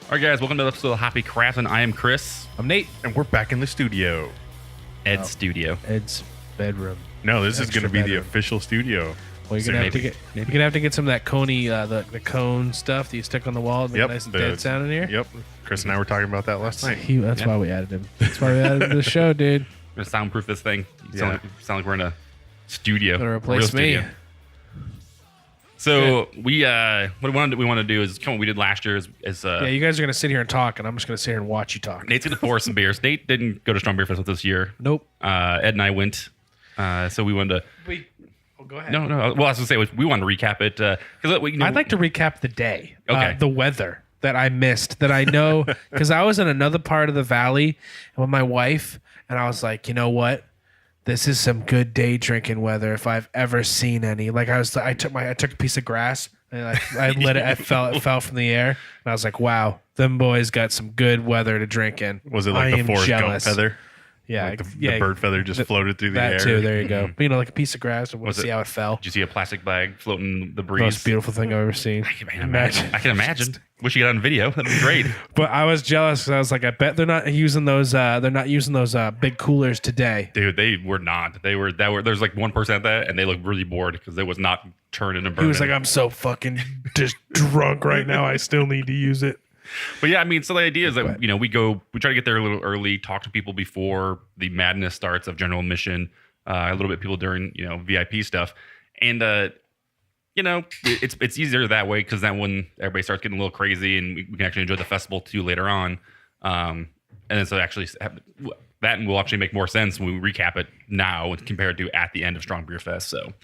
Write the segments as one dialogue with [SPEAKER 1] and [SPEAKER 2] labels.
[SPEAKER 1] All right, guys, welcome to the episode of Hoppy Craftsmen. I am Chris.
[SPEAKER 2] I'm Nate.
[SPEAKER 3] And we're back in the studio.
[SPEAKER 1] Ed's studio.
[SPEAKER 2] Ed's bedroom.
[SPEAKER 3] No, this is going to be the
[SPEAKER 2] bedroom.
[SPEAKER 3] official studio.
[SPEAKER 2] Well, you're gonna have to get some of that coney, the cone stuff that you stick on the wall. Make
[SPEAKER 3] Yep,
[SPEAKER 2] it nice and dead sound in here.
[SPEAKER 3] Yep. Chris and I were talking about that last night.
[SPEAKER 2] That's why we added him. That's why we added him to the show, dude.
[SPEAKER 1] We're gonna soundproof this thing.
[SPEAKER 3] Yeah.
[SPEAKER 1] Sound like we're in a studio.
[SPEAKER 2] Gonna
[SPEAKER 1] a
[SPEAKER 2] replace
[SPEAKER 1] real
[SPEAKER 2] me.
[SPEAKER 1] studio. So we want to do is kind of what we did last year is
[SPEAKER 2] Yeah, you guys are gonna sit here and talk, and I'm just gonna sit here and watch you talk.
[SPEAKER 1] Nate's gonna pour some beers. Nate didn't go to Strong Beer Festival this year.
[SPEAKER 2] Nope.
[SPEAKER 1] Ed and I went. So we wanted to.
[SPEAKER 2] Go ahead.
[SPEAKER 1] No. Well, I was gonna say we wanted to recap it because
[SPEAKER 2] I'd like to recap the day.
[SPEAKER 1] Okay.
[SPEAKER 2] The weather that I missed, that I know, because I was in another part of the valley with my wife, and I was like, you know what? This is some good day drinking weather if I've ever seen any. Like I took a piece of grass and I let it. It fell from the air, and I was like, wow, them boys got some good weather to drink in.
[SPEAKER 3] Was it like the Forrest Gump feather?
[SPEAKER 2] Yeah,
[SPEAKER 3] Like the bird feather just floated through the air.
[SPEAKER 2] That too. There you go. But, like a piece of grass. And we'll see how it fell.
[SPEAKER 1] Did you see a plastic bag floating in the breeze?
[SPEAKER 2] Most beautiful thing I've ever seen.
[SPEAKER 1] I can imagine. Wish you got on video. That'd be great.
[SPEAKER 2] But I was jealous because I was like, I bet they're not using those. Big coolers today.
[SPEAKER 1] Dude, they were not. There's like 1% of that, and they look really bored because it was not turning and burning.
[SPEAKER 2] He was like, I'm so fucking just drunk right now. I still need to use it.
[SPEAKER 1] But yeah, I mean, so the idea is that we try to get there a little early, talk to people before the madness starts of general admission, a little bit people during VIP stuff, and it's easier that way because then when everybody starts getting a little crazy and we can actually enjoy the festival too later on, and then so actually that will actually make more sense when we recap it now compared to at the end of Strong Beer Fest. So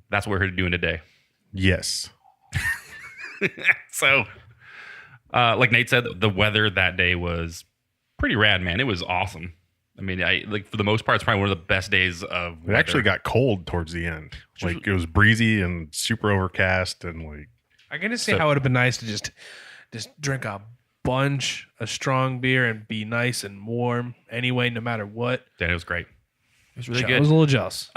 [SPEAKER 1] that's what we're here to do today.
[SPEAKER 3] Yes.
[SPEAKER 1] So. Like Nate said, the weather that day was pretty rad, man. It was awesome. I mean, for the most part, it's probably one of the best days of weather.
[SPEAKER 3] It actually got cold towards the end. Like it was breezy and super overcast and like.
[SPEAKER 2] I'm gonna say how it would have been nice to just drink a bunch of strong beer and be nice and warm anyway, no matter what.
[SPEAKER 1] Yeah, it was great. It was really good.
[SPEAKER 2] I was a little jealous.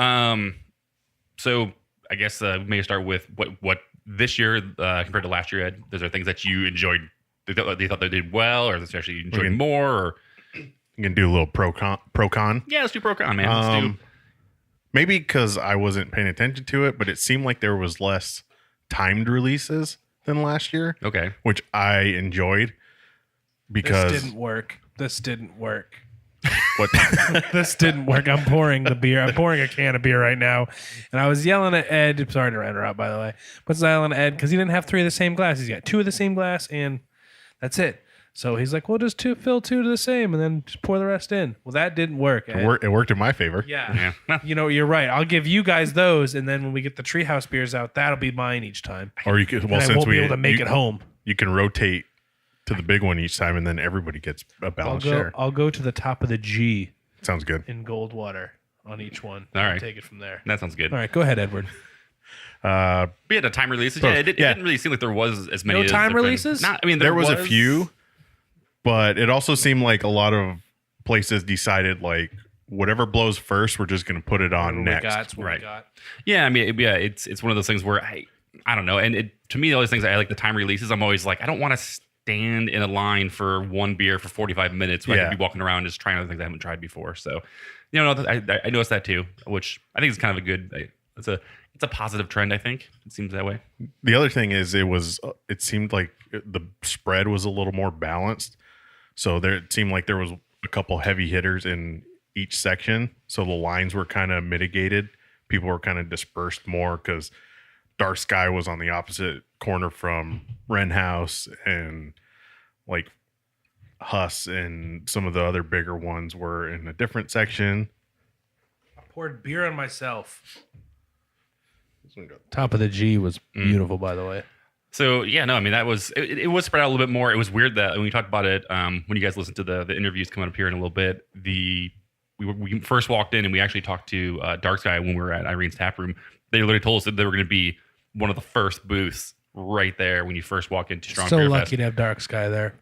[SPEAKER 1] So I guess we may start with what this year compared to last year, Ed. Those are things that you enjoyed. They thought they did well, or that you enjoyed more, or
[SPEAKER 3] you can do a little pro con.
[SPEAKER 1] Yeah, let's do pro con, man. Let's do.
[SPEAKER 3] Maybe because I wasn't paying attention to it, but it seemed like there was less timed releases than last year.
[SPEAKER 1] Okay,
[SPEAKER 3] which I enjoyed because
[SPEAKER 2] this didn't work.
[SPEAKER 3] What?
[SPEAKER 2] This didn't work. I'm pouring the beer. I'm pouring a can of beer right now, and I was yelling at Ed. Sorry to interrupt, by the way, but yelling at Ed because he didn't have 3 of the same glass. He's got 2 of the same glass, and that's it. So he's like, "Well, just fill 2 to the same, and then just pour the rest in." Well, that didn't work. Ed.
[SPEAKER 3] It worked in my favor.
[SPEAKER 2] Yeah. You're right. I'll give you guys those, and then when we get the treehouse beers out, that'll be mine each time.
[SPEAKER 3] Or you could. Well,
[SPEAKER 2] and I
[SPEAKER 3] since
[SPEAKER 2] won't be able to make it home.
[SPEAKER 3] You can rotate to the big one each time, and then everybody gets a balanced share.
[SPEAKER 2] I'll go to the top of the G.
[SPEAKER 3] Sounds good.
[SPEAKER 2] In Goldwater on each one.
[SPEAKER 1] All right.
[SPEAKER 2] Take it from there.
[SPEAKER 1] That sounds good.
[SPEAKER 2] All right. Go ahead, Edward.
[SPEAKER 1] But yeah, the time releases. Yeah, it didn't really seem like there was as many.
[SPEAKER 2] No time releases?
[SPEAKER 1] There
[SPEAKER 3] was a few, but it also seemed like a lot of places decided like whatever blows first, we're just going to put it on next.
[SPEAKER 1] Right. Yeah, I mean, it's one of those things where I don't know, and to me, all these things I like the time releases. I'm always like, I don't want to stand in a line for one beer for 45 minutes when I could be walking around just trying other things I haven't tried before. So, I noticed that too, which I think is kind of a good. It's a positive trend. I think it seems that way.
[SPEAKER 3] The other thing is it seemed like the spread was a little more balanced. So it seemed like there was a couple heavy hitters in each section. So the lines were kind of mitigated. People were kind of dispersed more because Dark Sky was on the opposite corner from Wren House, and like Huss and some of the other bigger ones were in a different section.
[SPEAKER 2] I poured beer on myself. Top of the G was beautiful, by the way.
[SPEAKER 1] So yeah, no, I mean that was it was spread out a little bit more. It was weird that when we talked about it, when you guys listened to the interviews coming up here in a little bit, we first walked in and we actually talked to Dark Sky when we were at Irene's Tap Room. They literally told us that they were going to be one of the first booths right there when you first walk into Strong Beer Fest.
[SPEAKER 2] So lucky to have Dark Sky there.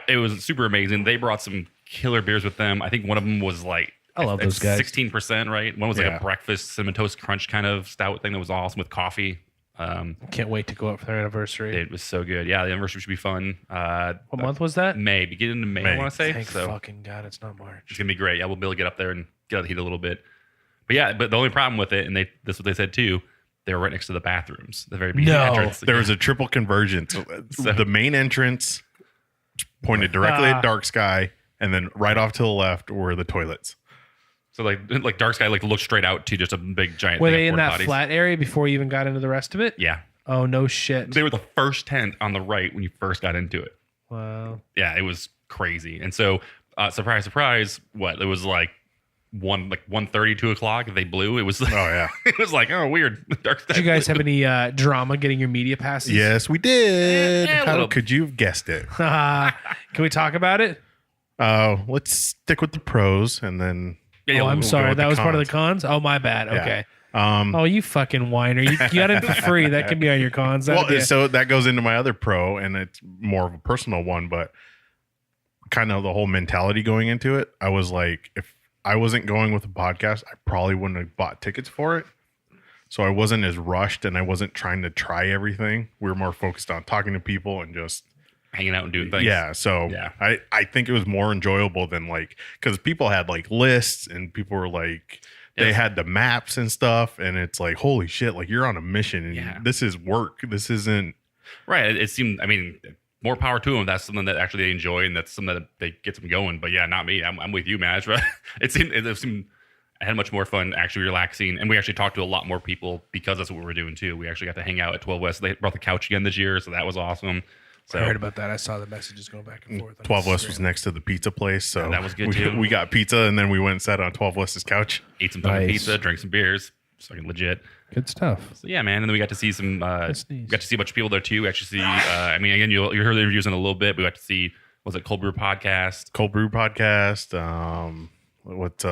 [SPEAKER 1] It was super amazing. They brought some killer beers with them. I think one of them was like
[SPEAKER 2] I love those guys.
[SPEAKER 1] 16%, right? One was like a breakfast cinnamon toast crunch kind of stout thing that was awesome with coffee.
[SPEAKER 2] Can't wait to go up for their anniversary.
[SPEAKER 1] It was so good. Yeah, the anniversary should be fun.
[SPEAKER 2] What month was that?
[SPEAKER 1] May, beginning of May, I want to say.
[SPEAKER 2] Thank
[SPEAKER 1] So
[SPEAKER 2] fucking God it's not March.
[SPEAKER 1] it's gonna be great. Yeah, we'll be able to get up there and get out of the heat a little bit. But yeah, but the only problem with it, and this is what they said too, they were right next to the bathrooms, the very beginning entrance.
[SPEAKER 3] There was a triple convergence. So the main entrance pointed directly at Dark Sky, and then right off to the left were the toilets.
[SPEAKER 1] So like Dark Sky looked straight out to just a big giant.
[SPEAKER 2] Were
[SPEAKER 1] thing
[SPEAKER 2] they
[SPEAKER 1] of
[SPEAKER 2] in that
[SPEAKER 1] porta potties.
[SPEAKER 2] flat area before you even got into the rest of it?
[SPEAKER 1] Yeah,
[SPEAKER 2] Oh no shit.
[SPEAKER 1] they were the first tent on the right when you first got into it.
[SPEAKER 2] Wow.
[SPEAKER 1] Yeah, it was crazy. And so, surprise, surprise, what it was like 1:30, 2 o'clock. They blew. It was.
[SPEAKER 3] Oh yeah.
[SPEAKER 1] It was like, oh, weird. Dark Sky.
[SPEAKER 2] Did you guys have any drama getting your media passes?
[SPEAKER 3] Yes, we did.
[SPEAKER 1] Yeah, a
[SPEAKER 3] How
[SPEAKER 1] little.
[SPEAKER 3] could you have guessed it?
[SPEAKER 2] Can we talk about it?
[SPEAKER 3] Let's stick with the pros, and then
[SPEAKER 1] Yeah,
[SPEAKER 2] Oh, I'm
[SPEAKER 3] we'll go
[SPEAKER 2] sorry.
[SPEAKER 3] with
[SPEAKER 2] That
[SPEAKER 3] the
[SPEAKER 2] was part of the
[SPEAKER 3] cons.
[SPEAKER 2] cons? Oh, my bad. Okay.
[SPEAKER 3] Um,
[SPEAKER 2] Oh, you fucking whiner. You got it for free. That can be on your cons. That'd be
[SPEAKER 3] well, so that goes into my other pro, and it's more of a personal one, but kind of the whole mentality going into it. I was like, if I wasn't going with a podcast, I probably wouldn't have bought tickets for it. So I wasn't as rushed, and I wasn't trying to try everything. We were more focused on talking to people and just
[SPEAKER 1] hanging out and doing things.
[SPEAKER 3] yeah. So
[SPEAKER 1] Yeah.
[SPEAKER 3] I think it was more enjoyable than like, because people had like lists and people were like, they
[SPEAKER 1] Yes.
[SPEAKER 3] had the maps and stuff, and it's like, holy shit, like you're on a mission, and
[SPEAKER 1] Yeah.
[SPEAKER 3] this is work. This isn't.
[SPEAKER 1] Right. It seemed. I mean, more power to them. That's something that actually they enjoy, and that's something that they gets them going. But yeah, not me. I'm with you, man. It seemed. I had much more fun actually relaxing, and we actually talked to a lot more people because that's what we were doing too. We actually got to hang out at 12 West. They brought the couch again this year, so that was awesome. So
[SPEAKER 2] I heard about that. I saw the messages going back and forth. on
[SPEAKER 3] 12 West
[SPEAKER 2] Instagram.
[SPEAKER 3] was next to the pizza place, so
[SPEAKER 1] Yeah, that was good,
[SPEAKER 3] we,
[SPEAKER 1] too.
[SPEAKER 3] We got pizza, and then we went and sat on 12 West's couch.
[SPEAKER 1] ate some fucking
[SPEAKER 2] Nice.
[SPEAKER 1] pizza, drank some beers. It's fucking legit.
[SPEAKER 2] Good stuff.
[SPEAKER 1] So yeah, man. And then we got to see some.
[SPEAKER 2] That's
[SPEAKER 1] We
[SPEAKER 2] nice.
[SPEAKER 1] got to see a bunch of people there too. We actually see. I mean, again, you heard the interviews in a little bit. We got to see. Was it Cold Brew podcast?
[SPEAKER 3] Cold Brew podcast. What's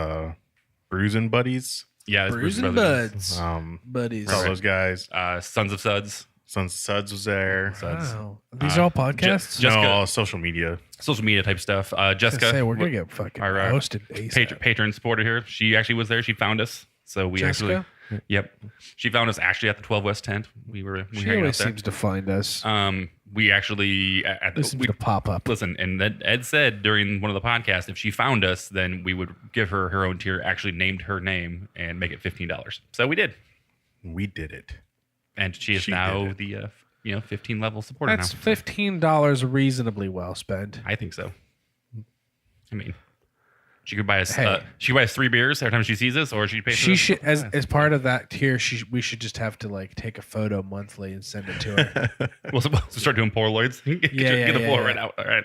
[SPEAKER 3] Brews and Buddies?
[SPEAKER 1] Yeah, it's
[SPEAKER 2] Brews and
[SPEAKER 1] Brothers.
[SPEAKER 2] buds.
[SPEAKER 3] All
[SPEAKER 2] Buddies.
[SPEAKER 3] those guys.
[SPEAKER 1] Sons of Suds.
[SPEAKER 3] Sons of Suds was there.
[SPEAKER 1] Suds.
[SPEAKER 2] Wow. These are all podcasts?
[SPEAKER 1] Jessica-
[SPEAKER 3] No, social media.
[SPEAKER 1] Social media type stuff.
[SPEAKER 2] I was gonna
[SPEAKER 1] Jessica,
[SPEAKER 2] say, we're going to get fucking
[SPEAKER 1] our,
[SPEAKER 2] roasted ASAP.
[SPEAKER 1] patron supporter here. She actually was there. She found us. So we
[SPEAKER 2] Jessica?
[SPEAKER 1] actually. Yep. She found us actually at the 12 West tent. We
[SPEAKER 2] She
[SPEAKER 1] hanging out
[SPEAKER 2] always
[SPEAKER 1] there.
[SPEAKER 2] seems to find us.
[SPEAKER 1] We actually
[SPEAKER 2] This seems to pop up.
[SPEAKER 1] listen, and Ed said during one of the podcasts, if she found us, then we would give her her own tier. Actually, named her name and make it $15. So we did,
[SPEAKER 3] We did it.
[SPEAKER 1] and she is
[SPEAKER 3] She
[SPEAKER 1] now
[SPEAKER 3] did
[SPEAKER 1] the 15 level supporter
[SPEAKER 2] That's
[SPEAKER 1] now.
[SPEAKER 2] $15 reasonably well spent.
[SPEAKER 1] I think so. I mean, she could buy us.
[SPEAKER 2] Hey.
[SPEAKER 1] She could buy us 3 beers every time she sees us, or she pay. For
[SPEAKER 2] She
[SPEAKER 1] this.
[SPEAKER 2] should, as part of that tier, we should just have to like take a photo monthly and send it to her.
[SPEAKER 1] We'll start doing Polaroids. get
[SPEAKER 2] yeah,
[SPEAKER 1] the
[SPEAKER 2] yeah,
[SPEAKER 1] Polaroid
[SPEAKER 2] yeah.
[SPEAKER 1] out. All right.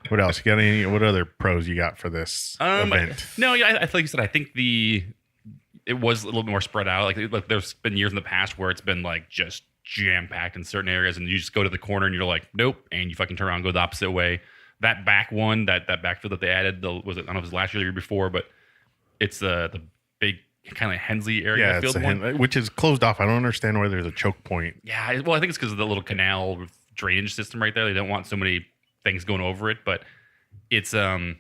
[SPEAKER 3] What else? You got any? What other pros you got for this event?
[SPEAKER 1] No, yeah, I like you said. I think it was a little bit more spread out. Like there's been years in the past where it's been like just jam packed in certain areas, and you just go to the corner and you're like, nope, and you fucking turn around and go the opposite way. That back one, that backfield that they added, I don't know if it was last year or the year before, but it's the big kind of Hensley area
[SPEAKER 3] Yeah, it's
[SPEAKER 1] field
[SPEAKER 3] a
[SPEAKER 1] one.
[SPEAKER 3] which is closed off. I don't understand why there's a choke point.
[SPEAKER 1] Yeah, well, I think it's because of the little canal drainage system right there. They don't want so many things going over it, but it's it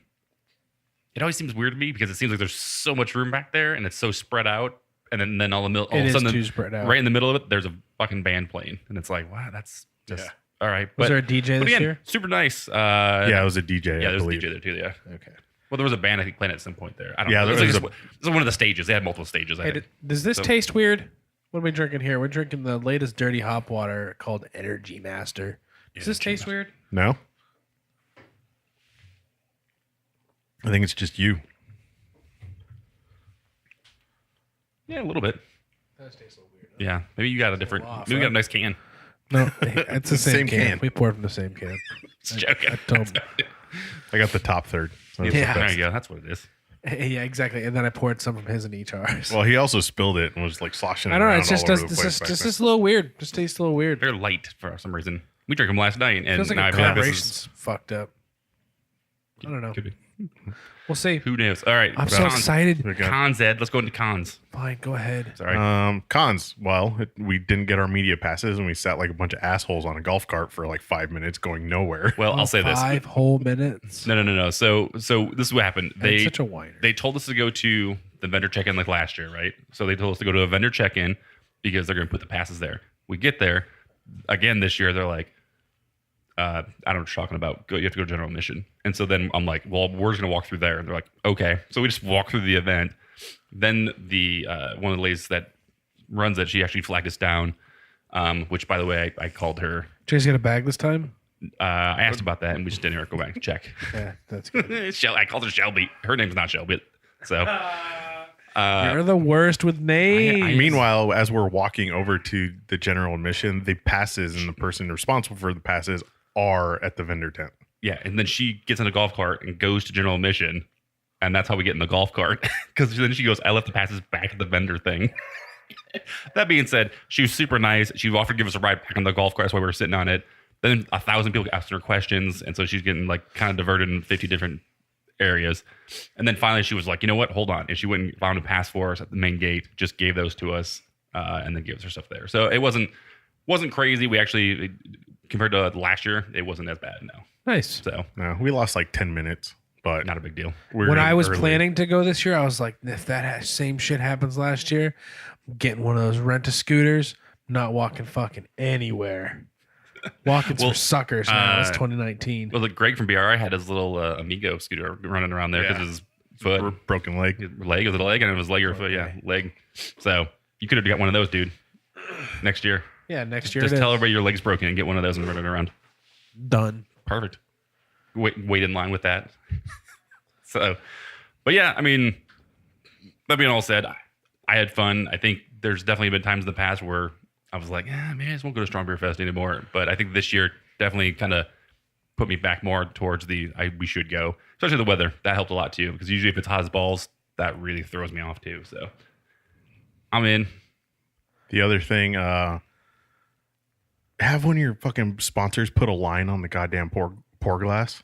[SPEAKER 1] always seems weird to me because it seems like there's so much room back there and it's so spread out, and then all of
[SPEAKER 2] It
[SPEAKER 1] a
[SPEAKER 2] is
[SPEAKER 1] sudden,
[SPEAKER 2] too spread out.
[SPEAKER 1] right in the middle of it, there's a fucking band playing, and it's like, wow, that's just
[SPEAKER 3] Yeah.
[SPEAKER 1] all right.
[SPEAKER 2] Was there a DJ
[SPEAKER 1] but
[SPEAKER 2] this
[SPEAKER 1] again,
[SPEAKER 2] year?
[SPEAKER 1] super nice.
[SPEAKER 3] Yeah, it was a DJ.
[SPEAKER 1] yeah,
[SPEAKER 3] I
[SPEAKER 1] there's a
[SPEAKER 3] believe.
[SPEAKER 1] DJ there too. Yeah.
[SPEAKER 2] Okay.
[SPEAKER 1] Well, there was a band I think playing at some point there. I don't
[SPEAKER 3] Yeah,
[SPEAKER 1] know.
[SPEAKER 3] there
[SPEAKER 1] It was
[SPEAKER 3] was
[SPEAKER 1] one of the stages. They had multiple stages. I
[SPEAKER 2] Hey,
[SPEAKER 1] think.
[SPEAKER 2] does this
[SPEAKER 1] So-
[SPEAKER 2] taste weird? What are we drinking here? We're drinking the latest dirty hop water called Energy Master. Does this taste weird?
[SPEAKER 3] No, I think it's just you.
[SPEAKER 1] Yeah, a little bit.
[SPEAKER 2] That tastes a little weird.
[SPEAKER 1] Yeah, maybe you got a different.
[SPEAKER 2] off,
[SPEAKER 1] Maybe you got
[SPEAKER 2] right?
[SPEAKER 1] a nice can.
[SPEAKER 2] No, it's the same,
[SPEAKER 3] Same
[SPEAKER 2] can.
[SPEAKER 3] can.
[SPEAKER 2] We poured from the same can.
[SPEAKER 1] Just joking.
[SPEAKER 2] I told
[SPEAKER 3] I got the top third. So that's
[SPEAKER 2] Yeah.
[SPEAKER 3] the
[SPEAKER 1] There
[SPEAKER 3] best.
[SPEAKER 1] you go. That's what it is.
[SPEAKER 2] Yeah, exactly. And then I poured some from his in each ours.
[SPEAKER 3] Well, he also spilled it and was like sloshing it
[SPEAKER 2] I don't know.
[SPEAKER 3] around
[SPEAKER 2] It's just
[SPEAKER 3] all over
[SPEAKER 2] does
[SPEAKER 3] the place. back there.
[SPEAKER 2] this a little weird. Just tastes a little weird.
[SPEAKER 1] They're light for some reason. We drank them last night, and
[SPEAKER 2] Feels like
[SPEAKER 1] now
[SPEAKER 2] a
[SPEAKER 1] I feel like this
[SPEAKER 2] collaboration's fucked up. I don't know.
[SPEAKER 1] could be.
[SPEAKER 2] We'll see.
[SPEAKER 1] Who knows? All right,
[SPEAKER 2] I'm so
[SPEAKER 1] cons.
[SPEAKER 2] excited.
[SPEAKER 3] Okay.
[SPEAKER 1] Cons, Ed. Let's go into cons.
[SPEAKER 2] Fine, go ahead.
[SPEAKER 1] Sorry.
[SPEAKER 3] Cons. Well, we didn't get our media passes, and we sat like a bunch of assholes on a golf cart for like 5 minutes, going nowhere.
[SPEAKER 1] Well, I'll say this.
[SPEAKER 2] 5 whole minutes.
[SPEAKER 1] No. So this is what happened.
[SPEAKER 2] That's such a whiner.
[SPEAKER 1] They told us to go to the vendor check-in like last year, right? So they told us to go to a vendor check-in because they're going to put the passes there. We get there again this year. They're like, I don't know what you're talking about. You have to go to general admission. And so then I'm like, well, we're just going to walk through there. And they're like, okay. So we just walk through the event. Then the one of the ladies that runs it, she actually flagged us down, which, by the way, I called her.
[SPEAKER 2] Did you guys get a bag this time?
[SPEAKER 1] I asked about that, and we just didn't go back and check.
[SPEAKER 2] Yeah, that's good.
[SPEAKER 1] I called her Shelby. Her name's not Shelby. So
[SPEAKER 2] You're the worst with names.
[SPEAKER 3] Meanwhile, as we're walking over to the general admission, the passes and the person responsible for the passes are at the vendor tent.
[SPEAKER 1] yeah, and then she gets in a golf cart and goes to general admission, and that's how we get in the golf cart. Because then she goes, I left the passes back at the vendor thing. That being said, she was super nice. She offered to give us a ride back on the golf cart. That's why we were sitting on it. Then 1,000 people asked her questions, and so she's getting like kind of diverted in 50 different areas. And then finally she was like, you know what, hold on. And she went and found a pass for us at the main gate, just gave those to us, and then gave us her stuff there. So it wasn't crazy. We actually, compared to last year, it wasn't as bad. No.
[SPEAKER 2] Nice.
[SPEAKER 1] So
[SPEAKER 3] No, we lost like 10 minutes, but
[SPEAKER 1] not a big deal.
[SPEAKER 2] When I was planning to go this year, I was like, if that same shit happens last year, I'm getting one of those rent-a-scooters, not walking fucking anywhere. Walking's for suckers now. It's 2019.
[SPEAKER 1] Well, like Greg from BRI had his little Amigo scooter running around there because his foot,
[SPEAKER 3] broken leg.
[SPEAKER 1] leg, was it a leg? And it was leg or foot, yeah, leg. So you could have got one of those, dude, next year.
[SPEAKER 2] Yeah, next year.
[SPEAKER 1] Just tell everybody your leg's broken and get one of those and run it around.
[SPEAKER 2] Done.
[SPEAKER 1] Perfect. Wait in line with that. So, but yeah, I mean, that being all said, I had fun. I think there's definitely been times in the past where I was like, maybe I just won't go to Strong Beer Fest anymore. But I think this year definitely kind of put me back more towards we should go. Especially the weather. That helped a lot too. Because usually if it's hot as balls, that really throws me off too. So I'm in.
[SPEAKER 3] The other thing, have one of your fucking sponsors put a line on the goddamn pour glass.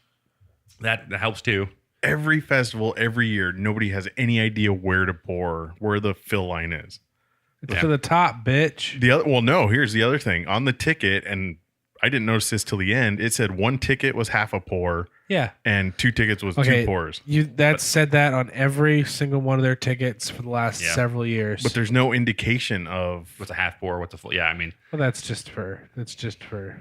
[SPEAKER 1] That helps too.
[SPEAKER 3] Every festival, every year, nobody has any idea where to pour, where the fill line is.
[SPEAKER 2] It's to the top, bitch.
[SPEAKER 3] Here's the other thing. On the ticket, and I didn't notice this till the end, it said one ticket was half a pour.
[SPEAKER 2] Yeah.
[SPEAKER 3] And 2 tickets was 2 pours.
[SPEAKER 2] Said that on every single one of their tickets for the last several years.
[SPEAKER 3] But there's no indication of
[SPEAKER 1] what's a half pour, what's a full. Yeah, I mean.
[SPEAKER 2] Well, that's just for.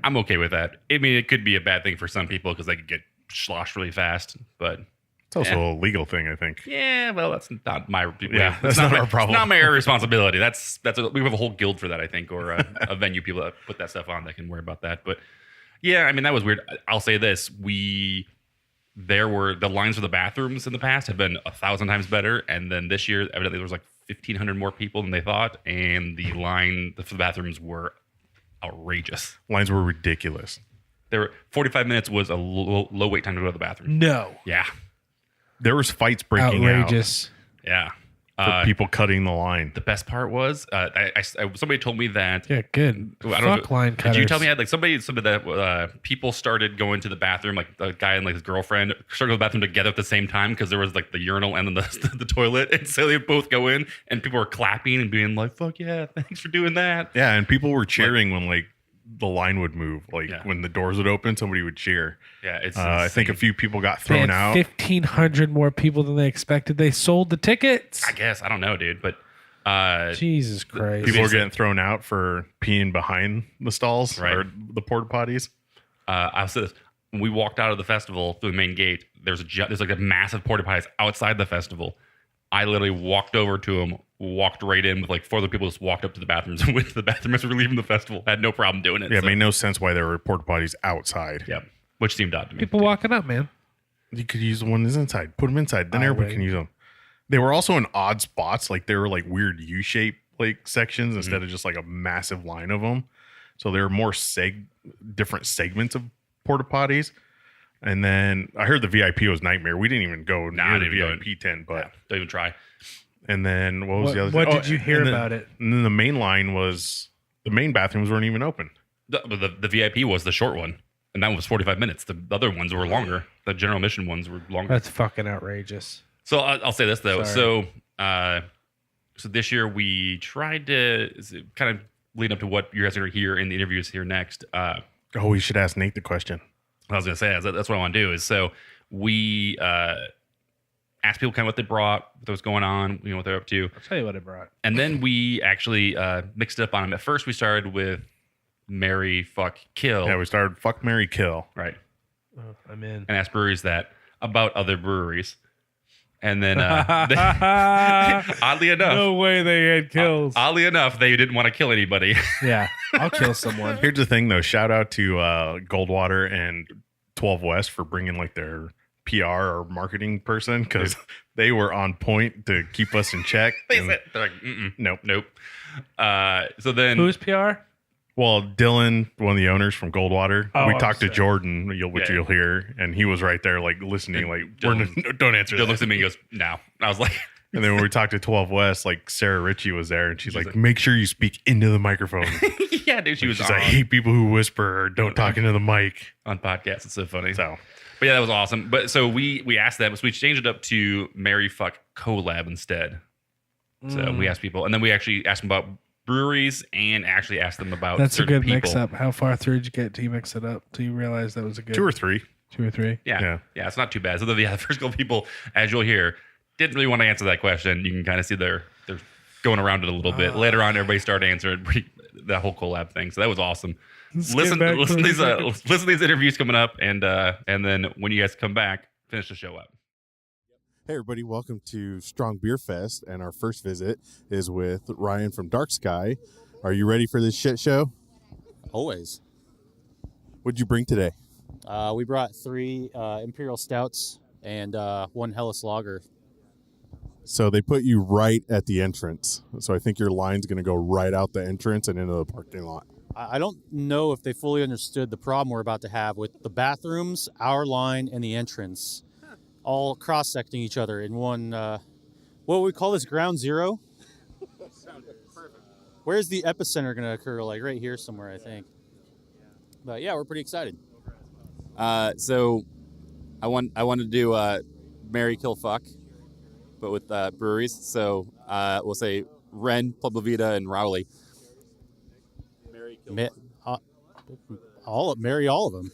[SPEAKER 1] I'm okay with that. I mean, it could be a bad thing for some people because they could get sloshed really fast, but.
[SPEAKER 3] It's also a legal thing, I think.
[SPEAKER 1] Yeah, well, that's not my.
[SPEAKER 3] That's not our problem.
[SPEAKER 1] It's not my responsibility. We have a whole guild for that, I think, or a venue people that put that stuff on that can worry about that. But yeah, I mean that was weird. I'll say this: the lines for the bathrooms in the past have been 1,000 times better, and then this year, evidently, there was like 1,500 more people than they thought, and the line for the bathrooms were outrageous.
[SPEAKER 3] Lines were ridiculous.
[SPEAKER 1] 45 minutes was a low wait time to go to the bathroom.
[SPEAKER 2] No.
[SPEAKER 1] Yeah.
[SPEAKER 3] There was fights breaking
[SPEAKER 2] outrageous.
[SPEAKER 1] Yeah.
[SPEAKER 3] For people cutting the line.
[SPEAKER 1] The best part was somebody told me that.
[SPEAKER 2] Yeah, good. Fuck line cutters.
[SPEAKER 1] Did you tell me somebody that people started going to the bathroom, like the guy and like his girlfriend started to go to the bathroom together at the same time because there was like the urinal and then the toilet, and so they both go in and people were clapping and being like, "Fuck yeah, thanks for doing that."
[SPEAKER 3] Yeah, and people were cheering when like the line would move, when the doors would open, somebody would cheer.
[SPEAKER 1] Yeah, it's.
[SPEAKER 3] I think a few people got thrown out.
[SPEAKER 2] 1,500 more people than they expected. They sold the tickets.
[SPEAKER 1] I guess I don't know, dude, but
[SPEAKER 2] Jesus Christ,
[SPEAKER 3] people were getting thrown out for peeing behind the stalls or the porta potties.
[SPEAKER 1] I'll say this: when we walked out of the festival through the main gate, there's like a massive porta potties outside the festival. I literally walked over to them, walked right in with like 4 other people, just walked up to the bathrooms and went to the bathroom as we were leaving the festival. I had no problem doing it.
[SPEAKER 3] Yeah, it made no sense why there were porta potties outside.
[SPEAKER 1] Yeah, which seemed odd to me.
[SPEAKER 2] People walking up, man.
[SPEAKER 3] You could use the one that's inside. Put them inside. Then everybody can use them. They were also in odd spots. Like they were like weird U-shaped like sections instead of just like a massive line of them. So there were more different segments of porta potties. And then I heard the VIP was nightmare. We didn't even go near the VIP tent, but
[SPEAKER 1] don't even try.
[SPEAKER 3] And then what was the other
[SPEAKER 2] thing? What did you hear
[SPEAKER 3] then,
[SPEAKER 2] about it?
[SPEAKER 3] And then the main line was the main bathrooms weren't even open.
[SPEAKER 1] The VIP was the short one, and that was 45 minutes. The other ones were longer. The general admission ones were longer.
[SPEAKER 2] That's fucking outrageous.
[SPEAKER 1] So I'll say this though.
[SPEAKER 2] Sorry.
[SPEAKER 1] So this year we tried to kind of lead up to what you guys are going to hear in the interviews here next.
[SPEAKER 3] We should ask Nate the question.
[SPEAKER 1] I was going to say that's what I want to do is so we asked people kind of what they brought, what was going on, what they're up to.
[SPEAKER 2] I'll tell you what I brought.
[SPEAKER 1] And then we actually mixed it up on them. At first, we started with Marry, Fuck, Kill.
[SPEAKER 3] Yeah, we started fuck, marry, kill.
[SPEAKER 1] Right.
[SPEAKER 2] Oh, I'm in.
[SPEAKER 1] And asked breweries that about other breweries. And then, oddly enough,
[SPEAKER 2] no way they had kills.
[SPEAKER 1] Oddly enough, they didn't want to kill anybody.
[SPEAKER 2] Yeah, I'll kill someone.
[SPEAKER 3] Here's the thing, though. Shout out to Goldwater and 12 West for bringing like their PR or marketing person, because they were on point to keep us in check.
[SPEAKER 1] They're like, nope. So then,
[SPEAKER 2] Who's PR?
[SPEAKER 3] Well, Dylan, one of the owners from Goldwater, we talked to Jordan, which you'll hear, and he was right there, like listening, like, don't answer.
[SPEAKER 1] Dylan looks at me and goes, "No." I was like,
[SPEAKER 3] and then when we talked to 12 West, like Sarah Ritchie was there, and she's like, make sure you speak into the microphone.
[SPEAKER 1] Yeah, dude, she's
[SPEAKER 3] like, I hate people who whisper or don't talk into the mic
[SPEAKER 1] on podcasts. It's so funny.
[SPEAKER 3] So,
[SPEAKER 1] but yeah, that was awesome. But so we asked that, so we changed it up to Marry, Fuck, Collab instead. So we asked people, and then we actually asked them about breweries and actually asked them about
[SPEAKER 2] That's a good
[SPEAKER 1] people.
[SPEAKER 2] mix up. How far through did you get till you mix it up? Till you realize that was a good
[SPEAKER 3] 2 or 3.
[SPEAKER 2] 2 or 3?
[SPEAKER 1] Yeah, it's not too bad. So the first couple people, as you'll hear, didn't really want to answer that question. You can kind of see they're going around it a little bit. Later on, everybody started answering that whole collab thing. So that was awesome. Listen to these interviews coming up, and then when you guys come back, finish the show up.
[SPEAKER 4] Hey everybody, welcome to Strong Beer Fest, and our first visit is with Ryan from Dark Sky. Are you ready for this shit show?
[SPEAKER 5] Always.
[SPEAKER 4] What'd you bring today?
[SPEAKER 5] We brought 3 Imperial Stouts and 1 Helles Lager.
[SPEAKER 4] So they put you right at the entrance. So I think your line's going to go right out the entrance and into the parking lot.
[SPEAKER 5] I don't know if they fully understood the problem we're about to have with the bathrooms, our line, and the entrance all cross-secting each other in one, what would we call this, ground zero? Where's the epicenter going to occur? Like right here somewhere, I think. But yeah, we're pretty excited.
[SPEAKER 6] So I wanted to do Marry, Kill, Fuck, but with breweries. So we'll say Wren, Pueblo Vita, and Rowley.
[SPEAKER 5] Marry all of them.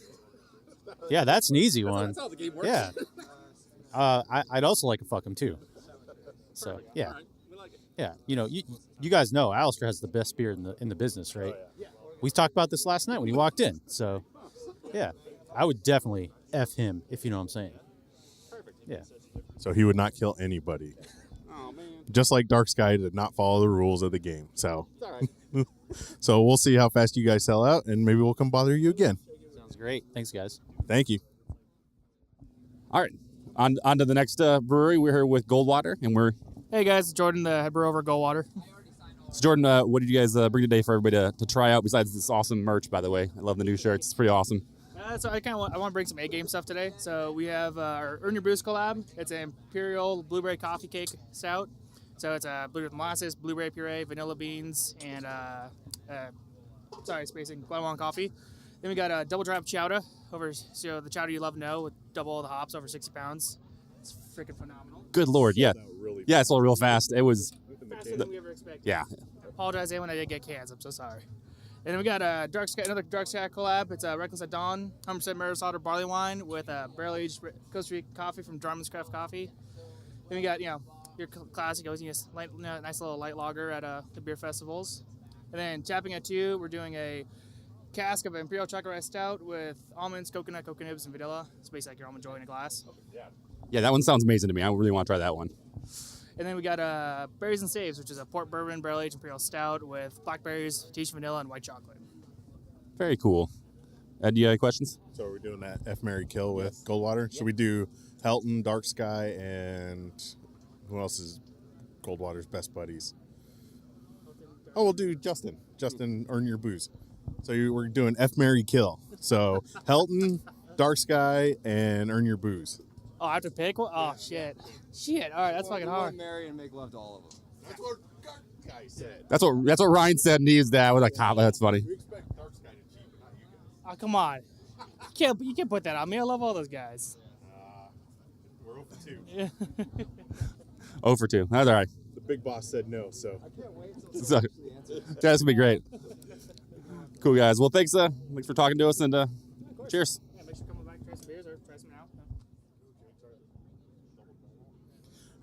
[SPEAKER 5] Yeah, that's an easy one.
[SPEAKER 6] That's how the game works.
[SPEAKER 5] Yeah. I'd also like to fuck them too. So yeah, yeah. You guys know Alistair has the best beer in the business, right? We talked about this last night when he walked in. So yeah, I would definitely F him, if you know what I'm saying. Yeah.
[SPEAKER 4] So he would not kill anybody.
[SPEAKER 6] Oh man.
[SPEAKER 4] Just like Dark Sky did not follow the rules of the game. So, so we'll see how fast you guys sell out, and maybe we'll come bother you again.
[SPEAKER 5] Sounds great. Thanks, guys.
[SPEAKER 4] Thank you.
[SPEAKER 6] All right. On to the next brewery. We're here with Goldwater, and we're...
[SPEAKER 7] Hey guys, it's Jordan, the head brewer over Goldwater.
[SPEAKER 6] So Jordan, what did you guys bring today for everybody to try out, besides this awesome merch, by the way? I love the new shirts. It's pretty awesome.
[SPEAKER 7] So I want to bring some A-game stuff today. So we have our Earn Your Brews collab. It's an Imperial Blueberry Coffee Cake Stout. So it's a blueberry molasses, blueberry puree, vanilla beans, and Guatemalan coffee. Then we got a double dry chowder the chowder you love to know, with double the hops, over 60 pounds. It's freaking phenomenal.
[SPEAKER 6] Good Lord, yeah. Yeah, it sold real fast. It was...
[SPEAKER 7] Faster than we ever expected.
[SPEAKER 6] Yeah.
[SPEAKER 7] I apologize when I did get cans. I'm so sorry. And then we got another Dark Sky collab. It's a Reckless at Dawn, 100% Marisauder barley wine with a barrel-aged Costa Rica coffee from Jarman's Craft Coffee. Then we got, your classic, always nice little light lager at the beer festivals. And then tapping at 2, we're doing a cask of Imperial Chocolate Rice Stout with almonds, coconut nibs, and vanilla. It's basically like your almond joy in a glass.
[SPEAKER 6] Yeah, that one sounds amazing to me. I really want to try that one.
[SPEAKER 7] And then we got Berries and Saves, which is a port bourbon barrel-aged Imperial Stout with blackberries, peach vanilla, and white chocolate.
[SPEAKER 6] Very cool. Ed, do you have any questions?
[SPEAKER 4] So we're doing that F, Marry, Kill with Goldwater. Should we do Helton, Dark Sky, and who else is Goldwater's best buddies? Oh, we'll do Justin. Justin, Earn Your Booze. So we're doing F, Marry, Kill. So Helton, Dark Sky, and Earn Your Booze.
[SPEAKER 7] Oh, I have to pick one? Oh, shit. Shit. All right, that's fucking hard.
[SPEAKER 8] Marry and make love to all of them.
[SPEAKER 4] That's what Dark Sky said.
[SPEAKER 6] That's what Ryan said, and he used that. I was like, that's funny.
[SPEAKER 4] We expect Dark Sky to cheat, but not you guys.
[SPEAKER 7] Oh, come on. You can't put that on me. I love all those guys.
[SPEAKER 4] We're 0 for 2.
[SPEAKER 7] Yeah.
[SPEAKER 6] 0 for 2. That's all right.
[SPEAKER 4] The big boss said no, so.
[SPEAKER 6] So, that's going to be great. Cool, guys. Well, thanks for talking to us, and cheers.
[SPEAKER 7] Yeah, make sure you come back and try some beers or try some now.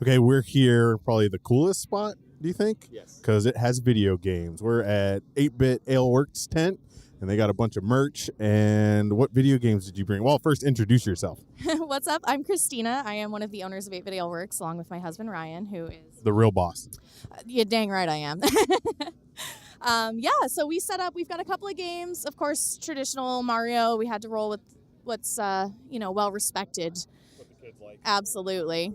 [SPEAKER 4] Okay, we're here, probably the coolest spot, do you think?
[SPEAKER 6] Yes.
[SPEAKER 4] Because it has video games. We're at 8-Bit Ale Works tent, and they got a bunch of merch. And what video games did you bring? Well, first, introduce yourself.
[SPEAKER 8] What's up? I'm Christina. I am one of the owners of 8-Bit Ale Works, along with my husband, Ryan, who is...
[SPEAKER 4] The real boss.
[SPEAKER 8] Yeah, dang right I am. So we set up, we've got a couple of games. Of course, traditional Mario. We had to roll with what's, well-respected.
[SPEAKER 4] What the kids like.
[SPEAKER 8] Absolutely.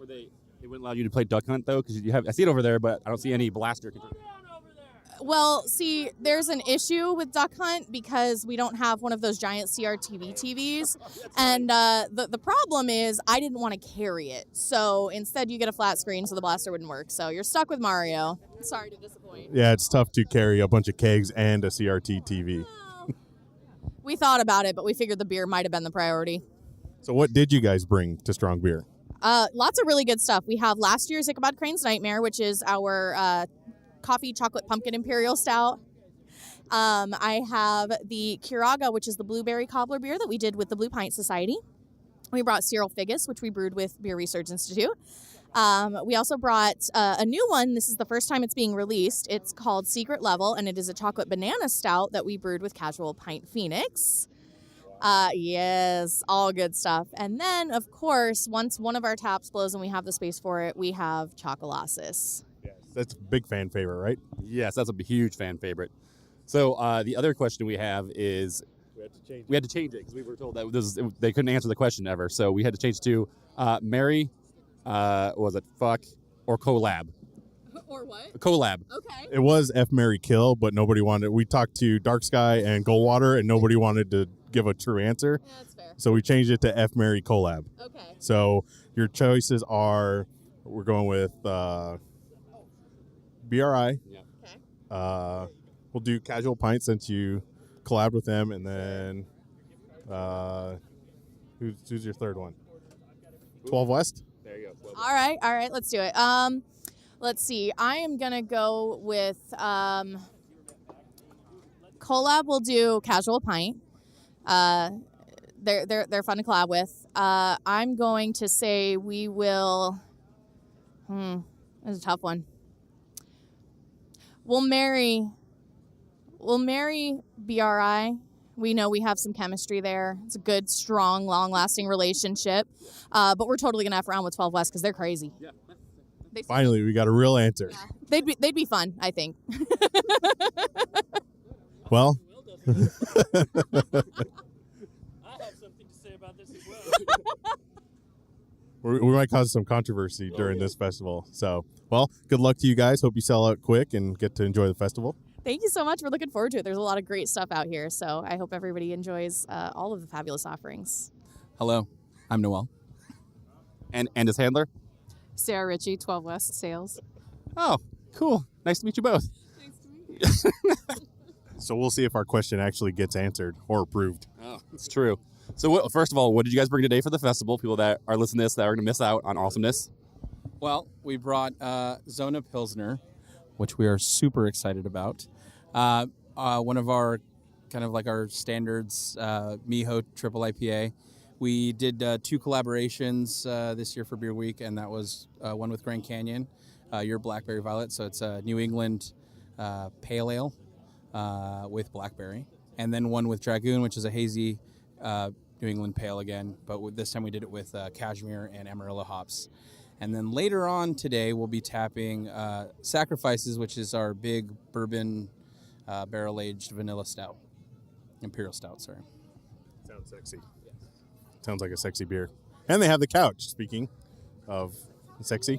[SPEAKER 6] They wouldn't allow you to play Duck Hunt, though? Because I see it over there, but I don't see any blaster control.
[SPEAKER 8] Well, see, there's an issue with Duck Hunt because we don't have one of those giant CRTV TVs. And the problem is I didn't want to carry it. So instead you get a flat screen so the blaster wouldn't work. So you're stuck with Mario. Sorry to disappoint.
[SPEAKER 4] Yeah, it's tough to carry a bunch of kegs and a CRT TV.
[SPEAKER 8] Well, we thought about it, but we figured the beer might have been the priority.
[SPEAKER 4] So what did you guys bring to Strong Beer?
[SPEAKER 8] Lots of really good stuff. We have last year's Ichabod Crane's Nightmare, which is our coffee chocolate pumpkin imperial stout. I have the Curaga, which is the blueberry cobbler beer that we did with the Blue Pint Society. We brought Cyril Figgis, which we brewed with Beer Research Institute. We also brought a new one. This is the first time it's being released. It's called Secret Level, and it is a chocolate banana stout that we brewed with Casual Pint Phoenix. Yes, all good stuff. And then, of course, once one of our taps blows and we have the space for it, we have Chocolossus.
[SPEAKER 4] Yes, that's a big fan favorite, right?
[SPEAKER 6] Yes, that's a huge fan favorite. So the other question we have is we had to change it because we were told that they couldn't answer the question ever. So we had to change it to marry, was it fuck, or collab?
[SPEAKER 8] Or what?
[SPEAKER 6] Collab.
[SPEAKER 8] Okay.
[SPEAKER 4] It was F, Marry, Kill, but nobody wanted. We talked to Dark Sky and Goldwater, and nobody wanted to give a true answer.
[SPEAKER 8] Yeah, that's fair.
[SPEAKER 4] So we changed it to F, Marry, Collab.
[SPEAKER 8] Okay.
[SPEAKER 4] So your choices are, we're going with BRI.
[SPEAKER 6] Yeah.
[SPEAKER 8] Okay.
[SPEAKER 4] We'll do Casual Pint since you collabed with them, and then who's your third one? 12 West.
[SPEAKER 6] There you go.
[SPEAKER 8] All right, let's do it. Let's see. I am gonna go with collab. We'll do Casual Pint. They're fun to collab with. I'm going to say we will. That's a tough one. We'll marry BRI. We know we have some chemistry there. It's a good, strong, long-lasting relationship. But we're totally gonna F around with 12 West because they're crazy.
[SPEAKER 6] Yeah.
[SPEAKER 4] Finally, we got a real answer.
[SPEAKER 8] Yeah. They'd be fun, I think.
[SPEAKER 4] Well,
[SPEAKER 9] I have something to say about this as well.
[SPEAKER 4] we might cause some controversy during this festival. So, well, good luck to you guys. Hope you sell out quick and get to enjoy the festival.
[SPEAKER 8] Thank you so much. We're looking forward to it. There's a lot of great stuff out here, so I hope everybody enjoys all of the fabulous offerings.
[SPEAKER 6] Hello, I'm Noel. And his handler?
[SPEAKER 10] Sarah Ritchie, 12 West Sales.
[SPEAKER 6] Oh, cool. Nice to meet you both.
[SPEAKER 10] Nice to meet you.
[SPEAKER 4] So we'll see if our question actually gets answered or approved.
[SPEAKER 6] Oh, it's true. So first of all, what did you guys bring today for the festival? People that are listening to this that are going to miss out on awesomeness.
[SPEAKER 11] Well, we brought Zona Pilsner, which we are super excited about. One of our kind of like our standards, Miho Triple IPA. We did 2 collaborations this year for Beer Week, and that was one with Grand Canyon, your Blackberry Violet. So it's a New England Pale Ale with Blackberry. And then one with Dragoon, which is a hazy New England Pale again. But this time we did it with Cashmere and Amarillo hops. And then later on today, we'll be tapping Sacrifices, which is our big bourbon barrel-aged vanilla stout. Imperial stout, sorry.
[SPEAKER 4] Sounds sexy. Sounds like a sexy beer. And they have the couch, speaking of sexy.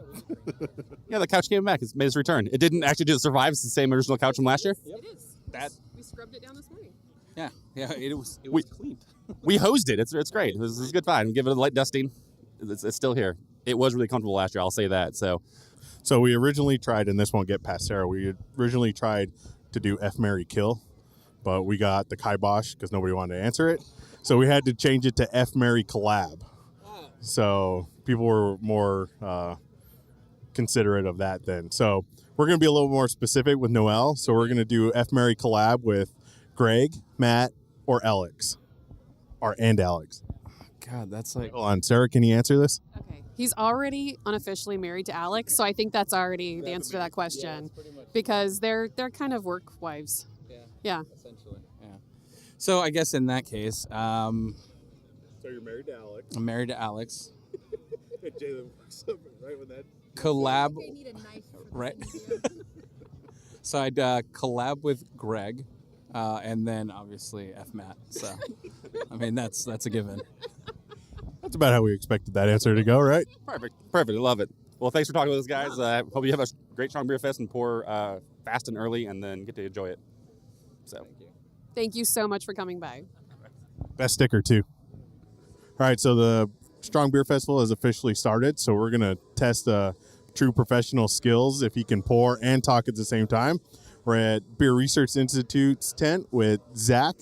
[SPEAKER 6] Yeah, the couch came back. It's made its return. It didn't actually just survive. It's the same original couch from last year.
[SPEAKER 10] It is. We scrubbed it down this morning.
[SPEAKER 11] Yeah, it was cleaned.
[SPEAKER 6] We hosed it. It's great. It was a good find. Give it a light dusting. It's still here. It was really comfortable last year. I'll say that. So
[SPEAKER 4] we originally tried, and this won't get past Sarah, we originally tried to do F, Marry, Kill, but we got the kibosh because nobody wanted to answer it. So we had to change it to F, Marry, Collab. So people were more considerate of that then. So we're going to be a little more specific with Noel. So we're going to do F, Marry, Collab with Greg, Matt, or Alex. And Alex.
[SPEAKER 11] God, that's like.
[SPEAKER 4] Hold on, Sarah, can you answer this?
[SPEAKER 10] Okay. He's already unofficially married to Alex, so I think that's already the answer to that question because they're kind of work wives. Yeah.
[SPEAKER 11] Essentially, yeah. So I guess in that case,
[SPEAKER 4] So you're married to Alex.
[SPEAKER 11] I'm married to Alex.
[SPEAKER 4] Jalen works up right with that.
[SPEAKER 11] Collab. Right. So I'd collab with Greg, and then obviously F Matt. So, I mean that's a given.
[SPEAKER 4] That's about how we expected that answer to go, right?
[SPEAKER 6] Perfect. I love it. Well, thanks for talking with us, guys. Hope you have a great Strong Beer Fest and pour fast and early and then get to enjoy it. So,
[SPEAKER 10] Thank you so much for coming by.
[SPEAKER 4] Best sticker, too. All right, so the Strong Beer Festival has officially started, so we're going to test true professional skills if he can pour and talk at the same time. We're at Beer Research Institute's tent with Zach.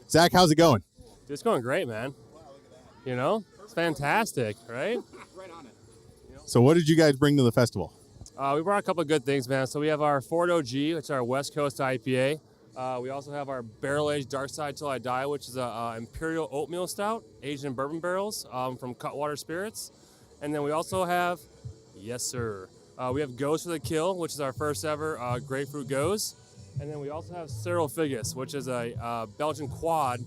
[SPEAKER 4] Zach, how's it going?
[SPEAKER 12] It's going great, man. You know, it's fantastic, right?
[SPEAKER 4] So what did you guys bring to the festival?
[SPEAKER 12] We brought a couple of good things, man. So we have our Ford OG, which is our West Coast IPA. We also have our barrel-aged Dark Side Till I Die, which is a Imperial Oatmeal Stout, aged in bourbon barrels from Cutwater Spirits. And then we also have, yes, sir, we have Goes for the Kill, which is our first ever grapefruit Goes. And then we also have Cyril Figus, which is a Belgian quad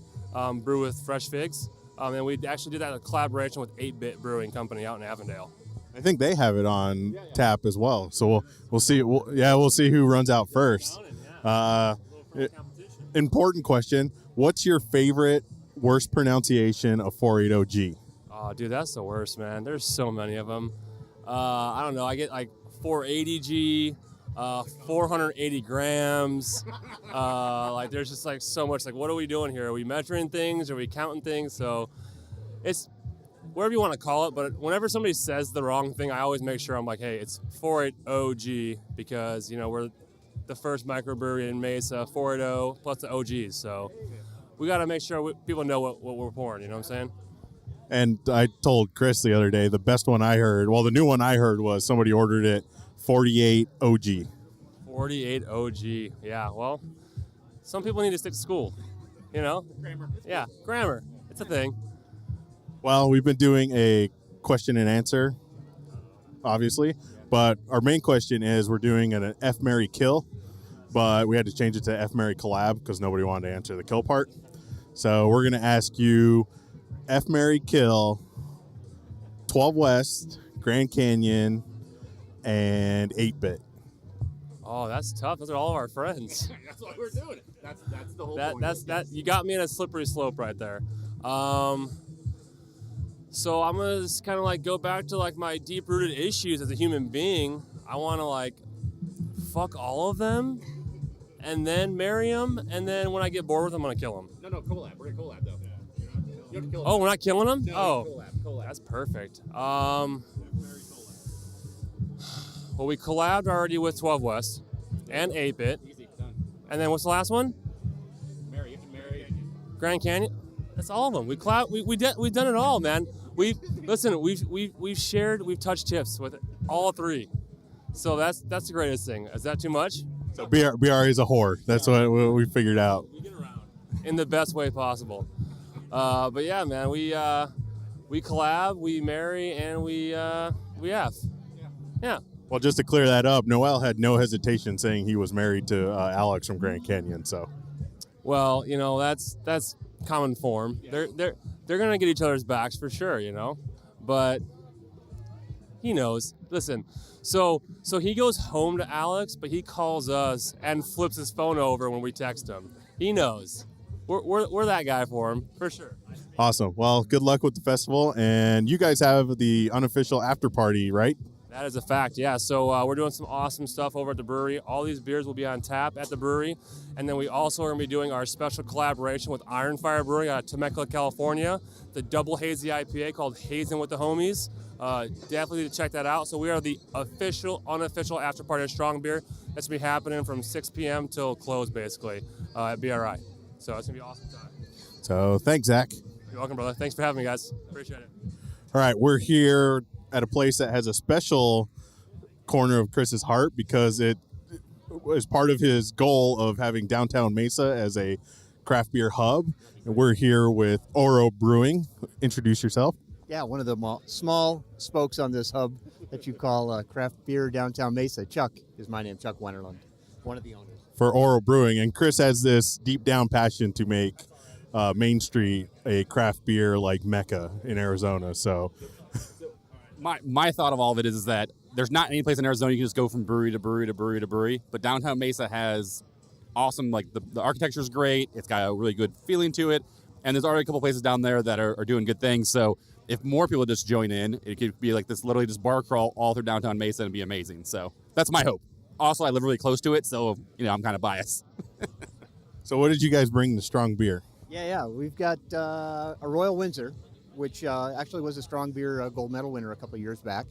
[SPEAKER 12] brew with fresh figs. And we actually did that in a collaboration with 8-Bit Brewing Company out in Avondale.
[SPEAKER 4] I think they have it on tap as well. So we'll see. We'll see who runs out first. Important question. What's your favorite worst pronunciation of 480G?
[SPEAKER 12] Oh, dude, that's the worst, man. There's so many of them. I don't know. I get like 480G, 480 grams. Like there's just like so much. Like, what are we doing here? Are we measuring things? Are we counting things? So it's whatever you want to call it. But whenever somebody says the wrong thing, I always make sure I'm like, hey, it's 480G because, you know, we're the first microbrewery in Mesa, 480 plus the OGs. So we got to make sure people know what we're pouring. You know what I'm saying?
[SPEAKER 4] And I told Chris the other day, the best one I heard, well, the new one I heard was somebody ordered it 48 OG.
[SPEAKER 12] 48 OG. Yeah, well, some people need to stick to school, you know? Grammar. Yeah, grammar. It's a thing.
[SPEAKER 4] Well, we've been doing a question and answer, obviously, but our main question is we're doing an F, Marry, Kill, but we had to change it to F, Marry, Collab because nobody wanted to answer the kill part. So we're going to ask you F, Marry, Kill, 12 West, Grand Canyon, and 8-Bit.
[SPEAKER 12] Oh, that's tough. Those are all of our friends.
[SPEAKER 6] that's why we're doing it. That's the whole point.
[SPEAKER 12] That you got me in a slippery slope right there. So I'm gonna just kind of like go back to like my deep-rooted issues as a human being. I want to like fuck all of them, and then marry them, and then when I get bored with them, I'm gonna kill them.
[SPEAKER 6] No, collab. We're gonna collab though. You have to kill them.
[SPEAKER 12] Oh, we're not killing them?
[SPEAKER 6] No, collab.
[SPEAKER 12] That's perfect. Well, we collabed already with 12 West and 8-Bit.
[SPEAKER 6] Easy, done.
[SPEAKER 12] And then what's the last one?
[SPEAKER 6] Marry. You have to marry.
[SPEAKER 12] Grand Canyon. That's all of them. We've done it all, man. We've shared, we've touched tips with all three. So that's the greatest thing. Is that too much?
[SPEAKER 4] So BR is a whore. That's what we figured out.
[SPEAKER 12] We get around in the best way possible. But yeah, man, we collab, we marry, and we F. Yeah.
[SPEAKER 4] Well, just to clear that up, Noel had no hesitation saying he was married to Alex from Grand Canyon. So,
[SPEAKER 12] well, you know that's common form. Yeah. They're gonna get each other's backs for sure, you know. But he knows. Listen, so he goes home to Alex, but he calls us and flips his phone over when we text him. He knows. We're that guy for him for sure.
[SPEAKER 4] Awesome. Well, good luck with the festival, and you guys have the unofficial after party, right?
[SPEAKER 12] That is a fact, yeah. So we're doing some awesome stuff over at the brewery. All these beers will be on tap at the brewery. And then we also are going to be doing our special collaboration with Iron Fire Brewing out of Temecula, California. The double hazy IPA called Hazing with the Homies. Definitely need to check that out. So we are the official, unofficial after party of Strong Beer. That's going to be happening from 6 p.m. till close, basically, at BRI. So it's going to be an awesome time.
[SPEAKER 4] So thanks, Zach.
[SPEAKER 12] You're welcome, brother. Thanks for having me, guys. Appreciate it.
[SPEAKER 4] All right, we're here at a place that has a special corner of Chris's heart because it was part of his goal of having downtown Mesa as a craft beer hub. And we're here with Oro Brewing. Introduce yourself.
[SPEAKER 13] Yeah, one of the small spokes on this hub that you call craft beer downtown Mesa. Chuck is my name, Chuck Wennerland, one of the owners.
[SPEAKER 4] For Oro Brewing. And Chris has this deep down passion to make Main Street a craft beer like Mecca in Arizona. So
[SPEAKER 6] My thought of all of it is that there's not any place in Arizona you can just go from brewery to brewery to brewery to brewery, but downtown Mesa has awesome, like the architecture is great. It's got a really good feeling to it. And there's already a couple places down there that are doing good things. So if more people just join in, it could be like this literally just bar crawl all through downtown Mesa and be amazing. So that's my hope. Also, I live really close to it, so I'm kind of biased.
[SPEAKER 4] So what did you guys bring to Strong Beer?
[SPEAKER 13] Yeah, we've got a Royal Windsor, which actually was a Strong Beer gold medal winner a couple of years back.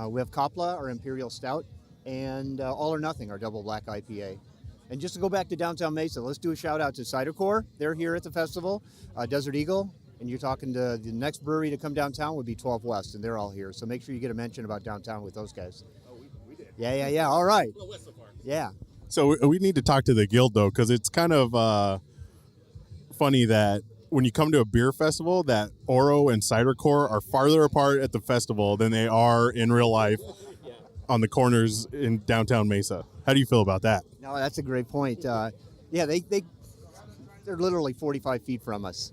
[SPEAKER 13] We have Kopla, our Imperial Stout, and All or Nothing, our double black IPA. And just to go back to downtown Mesa, let's do a shout out to Cider Corp. They're here at the festival. Desert Eagle, and you're talking to the next brewery to come downtown would be 12 West, and they're all here. So make sure you get a mention about downtown with those guys.
[SPEAKER 6] Oh, we did.
[SPEAKER 13] Yeah. All right.
[SPEAKER 6] Well, West so far.
[SPEAKER 13] Yeah.
[SPEAKER 4] So we need to talk to the guild, though, because it's kind of funny that when you come to a beer festival, that Oro and Cider Corp are farther apart at the festival than they are in real life on the corners in downtown Mesa. How do you feel about that?
[SPEAKER 13] No, that's a great point. They're literally 45 feet from us.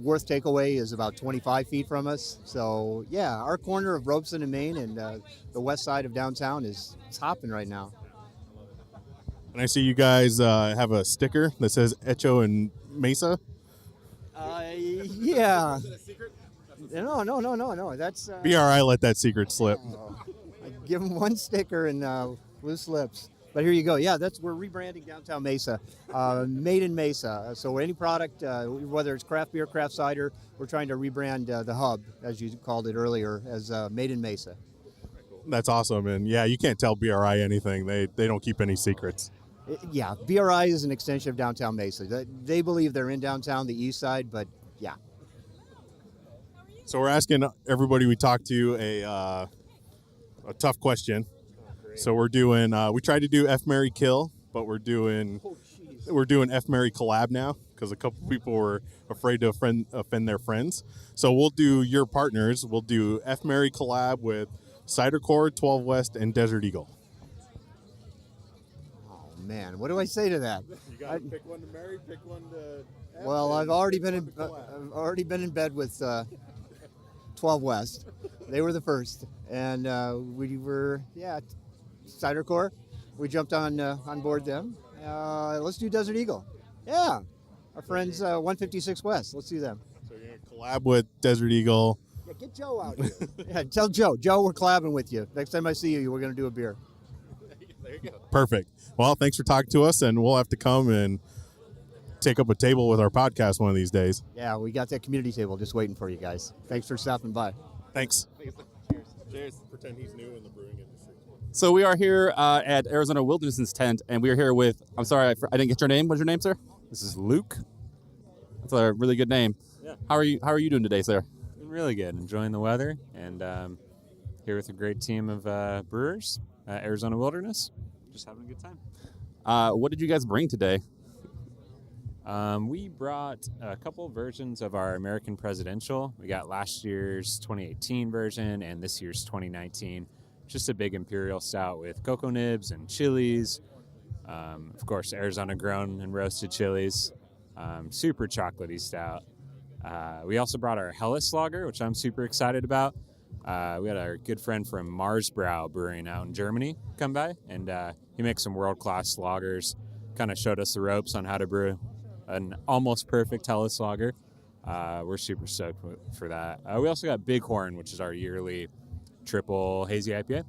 [SPEAKER 13] Worth Takeaway is about 25 feet from us. So, yeah, our corner of Robeson and Main and the west side of downtown is hopping right now.
[SPEAKER 4] And I see you guys have a sticker that says Echo and Mesa.
[SPEAKER 13] Yeah. No. That's
[SPEAKER 4] BRI let that secret slip.
[SPEAKER 13] I give them one sticker and loose lips. But here you go. Yeah, we're rebranding downtown Mesa, Made in Mesa. So any product, whether it's craft beer, craft cider, we're trying to rebrand the hub, as you called it earlier, as Made in Mesa.
[SPEAKER 3] That's awesome. And yeah, you can't tell BRI anything. They don't keep any secrets.
[SPEAKER 13] Yeah, BRI is an extension of downtown Mesa. They believe they're in downtown, the east side, but yeah.
[SPEAKER 3] So we're asking everybody we talk to a tough question. So we're doing, we tried to do F, Marry, Kill, but we're doing F, Marry, Collab now because a couple people were afraid to offend their friends. So we'll do your partners. We'll do F, Marry, Collab with Cider Corp, 12 West, and Desert Eagle.
[SPEAKER 13] Oh man, what do I say to that?
[SPEAKER 4] You got to pick one to marry, pick one to.
[SPEAKER 13] Well, I've already been in bed with 12 West. They were the first, and we were Cider Corp. We jumped on board them. Let's do Desert Eagle. Yeah, our friends 156 West. Let's do them.
[SPEAKER 3] So you're gonna collab with Desert Eagle.
[SPEAKER 13] Yeah, get Joe out here. Yeah, tell Joe. Joe, we're collabing with you. Next time I see you, we're gonna do a beer.
[SPEAKER 6] There you go.
[SPEAKER 3] Perfect. Well, thanks for talking to us, and we'll have to come and take up a table with our podcast one of these days.
[SPEAKER 13] Yeah, we got that community table just waiting for you guys. Thanks for stopping by.
[SPEAKER 3] Thanks.
[SPEAKER 6] Cheers.
[SPEAKER 4] Pretend he's new in the brewing industry.
[SPEAKER 6] So we are here at Arizona Wilderness's tent, and we are here with, I'm sorry, I didn't get your name. What's your name, sir?
[SPEAKER 14] This is Luke.
[SPEAKER 6] That's a really good name.
[SPEAKER 14] Yeah.
[SPEAKER 6] How are you doing today, sir?
[SPEAKER 14] Really good. Enjoying the weather, and here with a great team of brewers at Arizona Wilderness. Just having a good time.
[SPEAKER 6] What did you guys bring today?
[SPEAKER 14] We brought a couple versions of our American Presidential. We got last year's 2018 version and this year's 2019. Just a big imperial stout with cocoa nibs and chilies. Of course, Arizona grown and roasted chilies. Super chocolatey stout. We also brought our Helles lager, which I'm super excited about. We had our good friend from Marsbrau Brewing out in Germany come by, and he makes some world-class lagers. Kind of showed us the ropes on how to brew an almost perfect Helles lager. We're super stoked for that. We also got Bighorn, which is our yearly triple hazy IPA.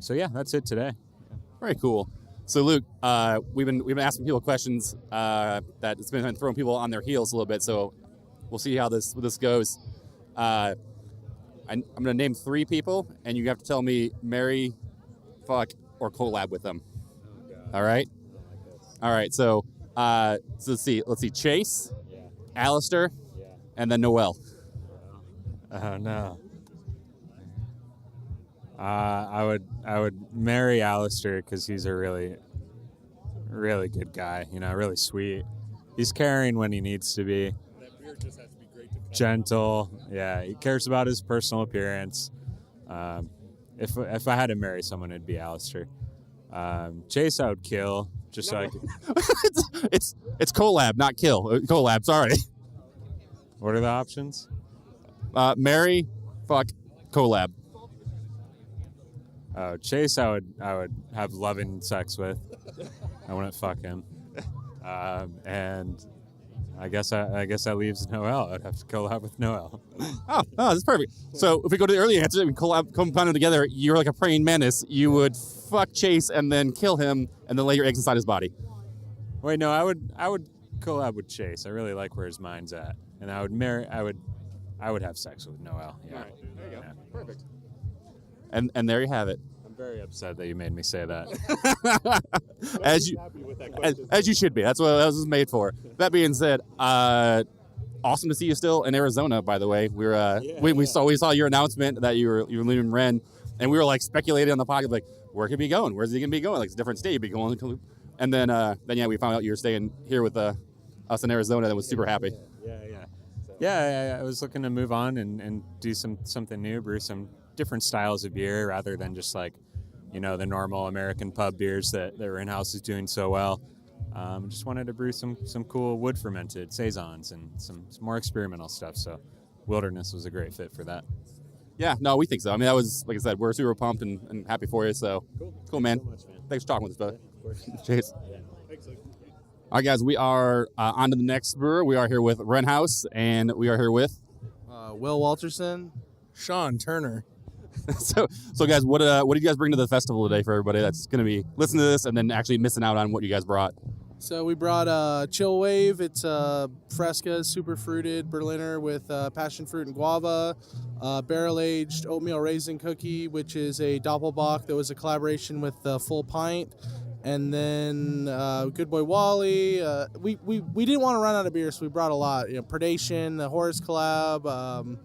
[SPEAKER 14] So yeah, that's it today.
[SPEAKER 6] Very cool. So Luke, we've been asking people questions that it's been throwing people on their heels a little bit. So we'll see how this goes. I'm going to name 3 people, and you have to tell me marry, fuck, or collab with them. All right. All right. So let's see. Chase, Alistair, and then Noel.
[SPEAKER 14] Oh no. I would marry Alistair because he's a really, really good guy. You know, really sweet. He's caring when he needs to be. Gentle. Yeah, he cares about his personal appearance. If I had to marry someone, it'd be Alistair. Chase, I would kill. Just like
[SPEAKER 6] it's collab, not kill. Collab. Sorry.
[SPEAKER 14] What are the options?
[SPEAKER 6] Marry, fuck, collab.
[SPEAKER 14] Chase, I would have loving sex with. I wouldn't fuck him. And I guess that leaves Noel. I'd have to collab with Noel.
[SPEAKER 6] Oh, that's perfect. So if we go to the early answer, we compound together. You're like a praying mantis. You would fuck Chase and then kill him, and then lay your eggs inside his body.
[SPEAKER 14] Wait, no, I would collab with Chase. I really like where his mind's at, and I would have sex with Noel. Yeah.
[SPEAKER 6] All right, there you go. Yeah. Perfect. And there you have it.
[SPEAKER 14] I'm very upset that you made me say that.
[SPEAKER 6] as you should be. That's what this is made for. That being said, awesome to see you still in Arizona. By the way, we saw your announcement that you were leaving Wren, and we were like speculating on the podcast, like where could he be going? Where's he gonna be going? Like it's a different state. He'd be going, and then yeah, we found out you were staying here with us in Arizona. And was super happy.
[SPEAKER 14] Yeah, I was looking to move on and do something new, brew some different styles of beer rather than just like, the normal American pub beers that Wren House is doing so well. Just wanted to brew some cool wood fermented saisons and some more experimental stuff. So Wilderness was a great fit for that.
[SPEAKER 6] Yeah, no, we think so. I mean, that was, like I said, we're super pumped and happy for you. So cool, man. Thanks for talking with us, brother. Cheers. All right, guys, we are on to the next brewer. We are here with Wren House, and we are here with
[SPEAKER 15] Will Walterson, Sean Turner.
[SPEAKER 6] so guys, what do you guys bring to the festival today for everybody that's going to be listening to this and then actually missing out on what you guys brought?
[SPEAKER 15] So we brought Chill Wave. It's Fresca, super fruited Berliner with passion fruit and guava. Barrel-aged oatmeal raisin cookie, which is a Doppelbock that was a collaboration with Full Pint. And then Good Boy Wally. We didn't want to run out of beer, so we brought a lot. Predation, the Horus collab,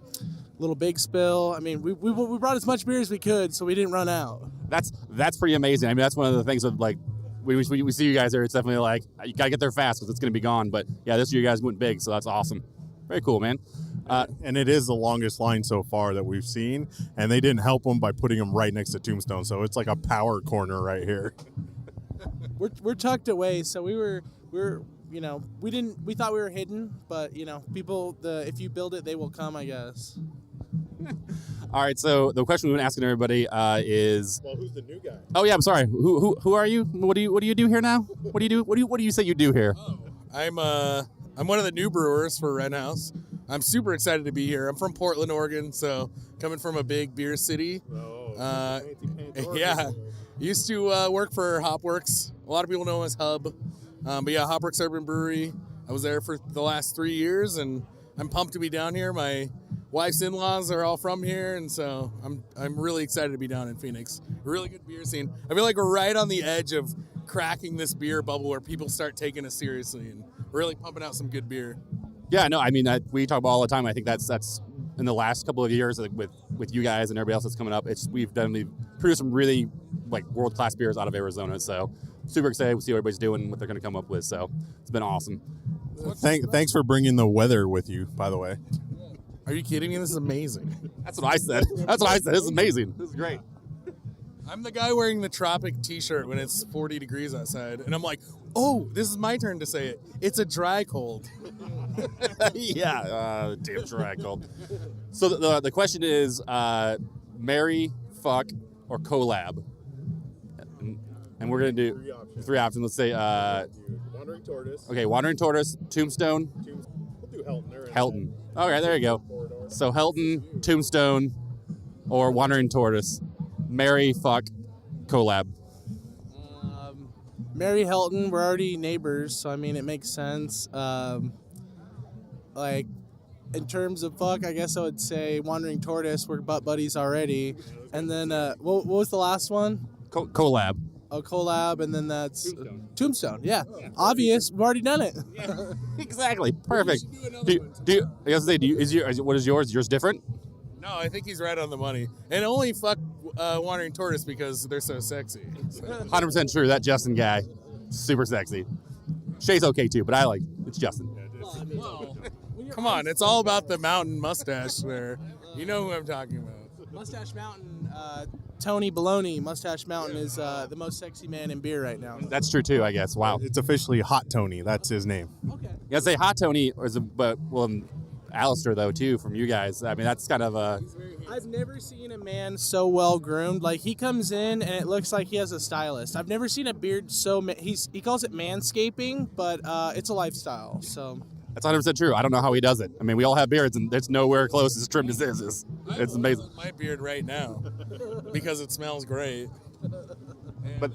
[SPEAKER 15] Little Big Spill. I mean, we brought as much beer as we could, so we didn't run out.
[SPEAKER 6] That's pretty amazing. I mean, that's one of the things of like we see you guys there. It's definitely like you gotta get there fast because it's gonna be gone. But yeah, this year you guys went big, so that's awesome. Very cool, man.
[SPEAKER 4] And it is the longest line so far that we've seen, and they didn't help them by putting them right next to Tombstone, so it's like a power corner right here.
[SPEAKER 15] We're tucked away, so we thought we were hidden, but people, if you build it, they will come, I guess.
[SPEAKER 6] All right, so the question we've been asking everybody is,
[SPEAKER 4] well, who's the new guy?
[SPEAKER 6] Oh yeah, I'm sorry. Who are you? What do you do here now? What do you do? What do you say you do here?
[SPEAKER 15] Oh, I'm one of the new brewers for Wren House. I'm super excited to be here. I'm from Portland, Oregon, so coming from a big beer city. Yeah. Used to work for Hopworks. A lot of people know him as Hub. But yeah, Hopworks Urban Brewery. I was there for the last 3 years, and I'm pumped to be down here. My wife's in-laws are all from here, and so I'm really excited to be down in Phoenix. Really good beer scene. I feel like we're right on the edge of cracking this beer bubble where people start taking us seriously and really pumping out some good beer.
[SPEAKER 6] Yeah, no, I mean, we talk about all the time. I think that's in the last couple of years with you guys and everybody else that's coming up. We've produced some really like world-class beers out of Arizona. So super excited to see what everybody's doing and what they're going to come up with. So it's been awesome.
[SPEAKER 4] Thanks for bringing the weather with you, by the way.
[SPEAKER 15] Are you kidding me? This is amazing.
[SPEAKER 6] That's what I said. This is amazing. This is great.
[SPEAKER 15] I'm the guy wearing the tropic t-shirt when it's 40 degrees outside. And I'm like, oh, this is my turn to say it. It's a dry cold.
[SPEAKER 6] Yeah, damn dry cold. So the question is, marry, fuck, or collab? And we're going to do three options. Let's say
[SPEAKER 4] Wandering Tortoise.
[SPEAKER 6] Okay, Wandering Tortoise, Tombstone.
[SPEAKER 4] We'll do Helton.
[SPEAKER 6] Helton. Okay, there you go. So Helton, Tombstone, or Wandering Tortoise. Marry, fuck, collab.
[SPEAKER 15] Mary Helton, we're already neighbors, so I mean it makes sense. Like in terms of fuck, I guess I would say Wandering Tortoise. We're butt buddies already. And then what was the last one?
[SPEAKER 6] Collab.
[SPEAKER 15] Oh, collab, and then that's Tombstone. Yeah, obvious. We've already done it.
[SPEAKER 6] Yeah. Exactly. Perfect. What is yours? Yours different?
[SPEAKER 15] No, I think he's right on the money. And only fuck Wandering Tortoise because they're so sexy. So.
[SPEAKER 6] 100% true. That Justin guy, super sexy. Shay's okay too, but I like It's Justin.
[SPEAKER 15] Come on, it's all about the mountain mustache there. You know who I'm talking about. Mustache Mountain, Tony Baloney. Mustache Mountain is the most sexy man in beer right now.
[SPEAKER 6] That's true too, I guess. Wow.
[SPEAKER 4] It's officially Hot Tony. That's his name.
[SPEAKER 15] Okay.
[SPEAKER 6] You gotta say Hot Tony, Alistair though too from you guys. I mean, that's kind of a.
[SPEAKER 15] I've never seen a man so well groomed. Like he comes in and it looks like he has a stylist. I've never seen a beard so. He calls it manscaping, but it's a lifestyle. So.
[SPEAKER 6] That's 100% true. I don't know how he does it. I mean, we all have beards, and it's nowhere close as trimmed as his. It's amazing.
[SPEAKER 15] My beard right now because it smells great.
[SPEAKER 6] But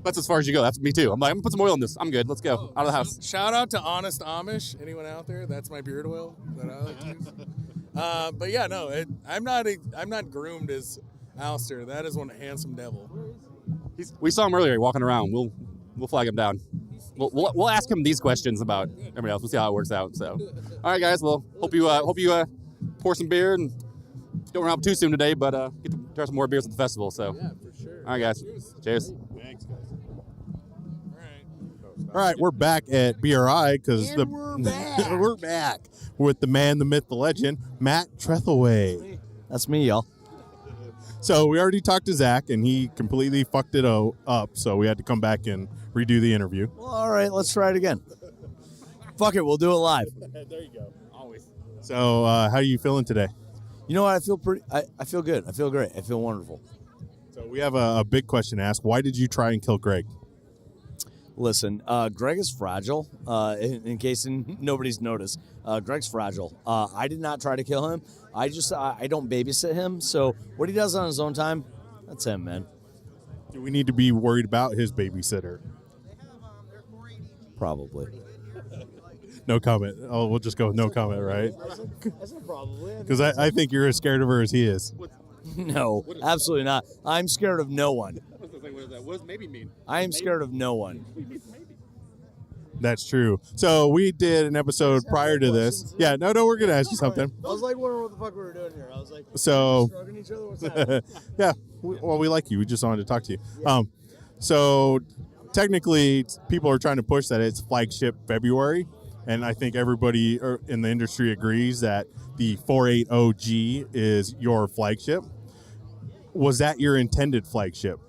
[SPEAKER 6] that's as far as you go. That's me too. I'm like, I'm gonna put some oil in this. I'm good. Let's go out of the house.
[SPEAKER 15] Shout out to Honest Amish. Anyone out there? That's my beard oil that I like to use. But yeah, no, I'm not groomed as Alistair. That is one handsome devil.
[SPEAKER 6] We saw him earlier walking around. We'll flag him down. We'll ask him these questions about everybody else. We'll see how it works out. So, all right, guys. Well, hope you pour some beer and don't run out too soon today, but get to try some more beers at the festival. So,
[SPEAKER 15] yeah, for sure.
[SPEAKER 6] All right, guys. Cheers.
[SPEAKER 4] Thanks, guys. All right, we're back at BRI because we're back with the man, the myth, the legend, Matt Trethaway.
[SPEAKER 16] That's me, y'all.
[SPEAKER 4] So we already talked to Zach, and he completely fucked it up. So we had to come back and redo the interview.
[SPEAKER 16] Well, all right, let's try it again. Fuck it, we'll do it live.
[SPEAKER 4] There you go. Always. So how are you feeling today?
[SPEAKER 16] You know what? I feel I feel good. I feel great. I feel wonderful.
[SPEAKER 4] So we have a big question to ask. Why did you try and kill Greg?
[SPEAKER 16] Listen, Greg is fragile. In case nobody's noticed, Greg's fragile. I did not try to kill him. I don't babysit him. So what he does on his own time, that's him, man.
[SPEAKER 4] Do we need to be worried about his babysitter?
[SPEAKER 16] Probably.
[SPEAKER 4] No comment. Oh, we'll just go with no comment, right?
[SPEAKER 16] That's not probably.
[SPEAKER 4] Because I think you're as scared of her as he is.
[SPEAKER 16] No, absolutely not. I'm scared of no one.
[SPEAKER 6] What does maybe mean?
[SPEAKER 16] I am scared of no one.
[SPEAKER 4] That's true. So we did an episode prior to this. Yeah, no, we're going to ask you something.
[SPEAKER 16] I was like wondering what the fuck we were doing here. I was like,
[SPEAKER 4] so,
[SPEAKER 16] shrugging each other. What's happening?
[SPEAKER 4] yeah, we like you. We just wanted to talk to you. So technically, people are trying to push that it's flagship February. And I think everybody in the industry agrees that the 480G is your flagship. Was that your intended flagship?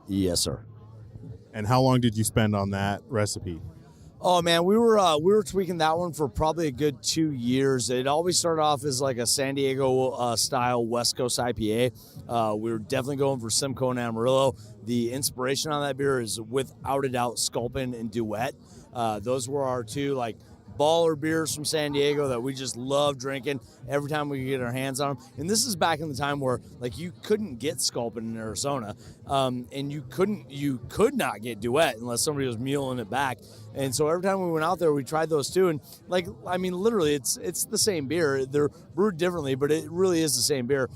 [SPEAKER 16] Yes, sir.
[SPEAKER 4] And how long did you spend on that recipe?
[SPEAKER 16] Oh man, we were tweaking that one for probably a good 2 years. It always started off as like a San Diego style West Coast IPA. We were definitely going for Simcoe and Amarillo. The inspiration on that beer is without a doubt Sculpin and Duet. Those were our two like baller beers from San Diego that we just love drinking every time we could get our hands on them. And this is back in the time where like you couldn't get Sculpin in Arizona, and you could not get Duet unless somebody was muling it back. And so every time we went out there, we tried those two, and like I mean, literally, it's the same beer. They're brewed differently, but it really is the same beer.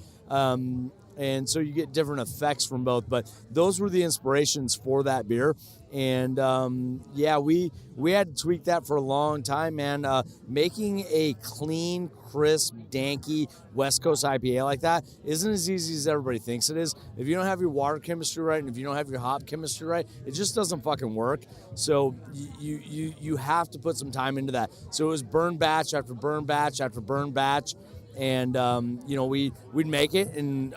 [SPEAKER 16] And so you get different effects from both. But those were the inspirations for that beer. And yeah, we had to tweak that for a long time, man. Making a clean, crisp, danky West Coast IPA like that isn't as easy as everybody thinks it is. If you don't have your water chemistry right, and if you don't have your hop chemistry right, it just doesn't fucking work. So you have to put some time into that. So it was burn batch after burn batch after burn batch. And, you know, we'd make it, and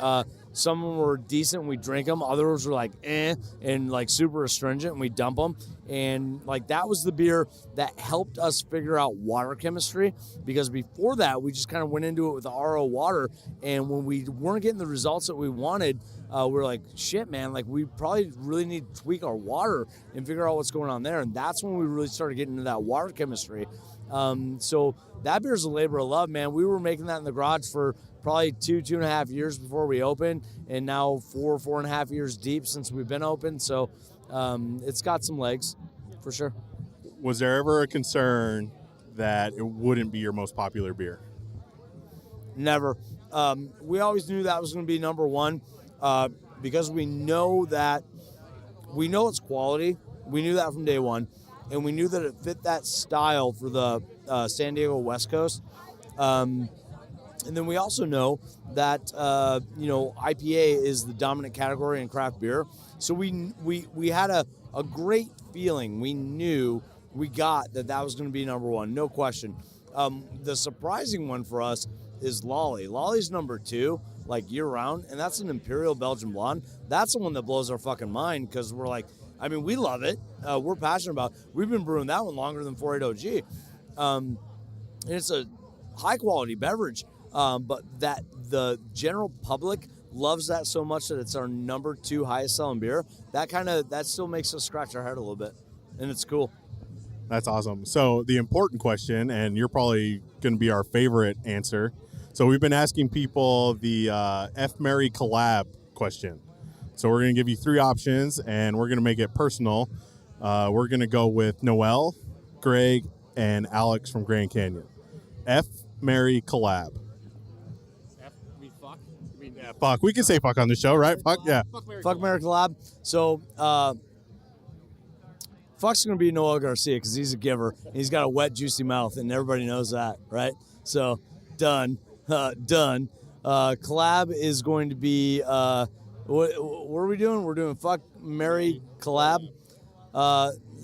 [SPEAKER 16] some of them were decent, and we'd drink them. Others were like, and like super astringent, and we'd dump them. And like that was the beer that helped us figure out water chemistry, because before that, we just kind of went into it with the RO water. And when we weren't getting the results that we wanted, we were like, shit, man, like we probably really need to tweak our water and figure out what's going on there. And that's when we really started getting into that water chemistry. So that beer's a labor of love, man. We were making that in the garage for probably 2.5 years before we opened, and now 4.5 years deep since we've been open. So it's got some legs for sure.
[SPEAKER 4] Was there ever a concern that it wouldn't be your most popular beer?
[SPEAKER 16] Never. We always knew that was going to be number one, because we know it's quality. We knew that from day one. And we knew that it fit that style for the San Diego West Coast. And then we also know that, you know, IPA is the dominant category in craft beer. So we had a great feeling. We knew we got that was going to be number one, no question. The surprising one for us is Lolly. Lolly's number 2, like year round, and that's an Imperial Belgian Blonde. That's the one that blows our fucking mind because we're like, I mean, we love it. We're passionate about it. We've been brewing that one longer than 480 OG. And it's a high quality beverage, but that the general public loves that so much that it's our number 2 highest selling beer. That still makes us scratch our head a little bit, and it's cool.
[SPEAKER 4] That's awesome. So the important question, and you're probably going to be our favorite answer. So we've been asking people the F. Mary collab question. So we're going to give you 3 options, and we're going to make it personal. We're going to go with Noel, Greg, and Alex from Grand Canyon. F. Mary collab.
[SPEAKER 6] Fuck?
[SPEAKER 4] Yeah, fuck. We can say fuck on the show, right? Fuck, yeah.
[SPEAKER 16] Fuck Mary collab. So, fuck's going to be Noel Garcia because he's a giver. He's got a wet, juicy mouth, and everybody knows that, right? So, done. Done. Collab is going to be, what are we doing? We're doing fuck Mary collab.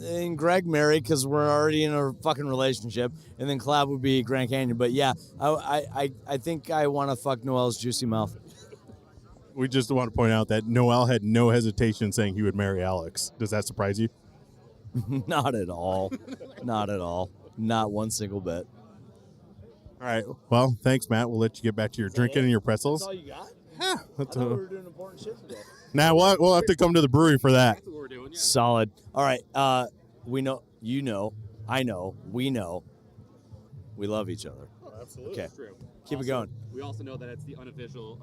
[SPEAKER 16] And Greg Mary because we're already in a fucking relationship, and then collab would be Grand Canyon. But yeah, I think I want to fuck Noel's juicy mouth.
[SPEAKER 4] We just want to point out that Noel had no hesitation saying he would marry Alex. Does that surprise you?
[SPEAKER 16] Not at all. Not at all. Not one single bit.
[SPEAKER 4] All right. Well, thanks, Matt. We'll let you get back to your drinking and your pretzels.
[SPEAKER 16] That's all you got?
[SPEAKER 4] Yeah.
[SPEAKER 16] I thought we were doing important shit today.
[SPEAKER 4] Now we'll have to come to the brewery for that.
[SPEAKER 16] Solid. All right. We know, you know, I know, we know, we love each other.
[SPEAKER 6] Oh, absolutely.
[SPEAKER 16] Okay.
[SPEAKER 6] It's true.
[SPEAKER 16] Keep it going.
[SPEAKER 6] We also know that it's the unofficial,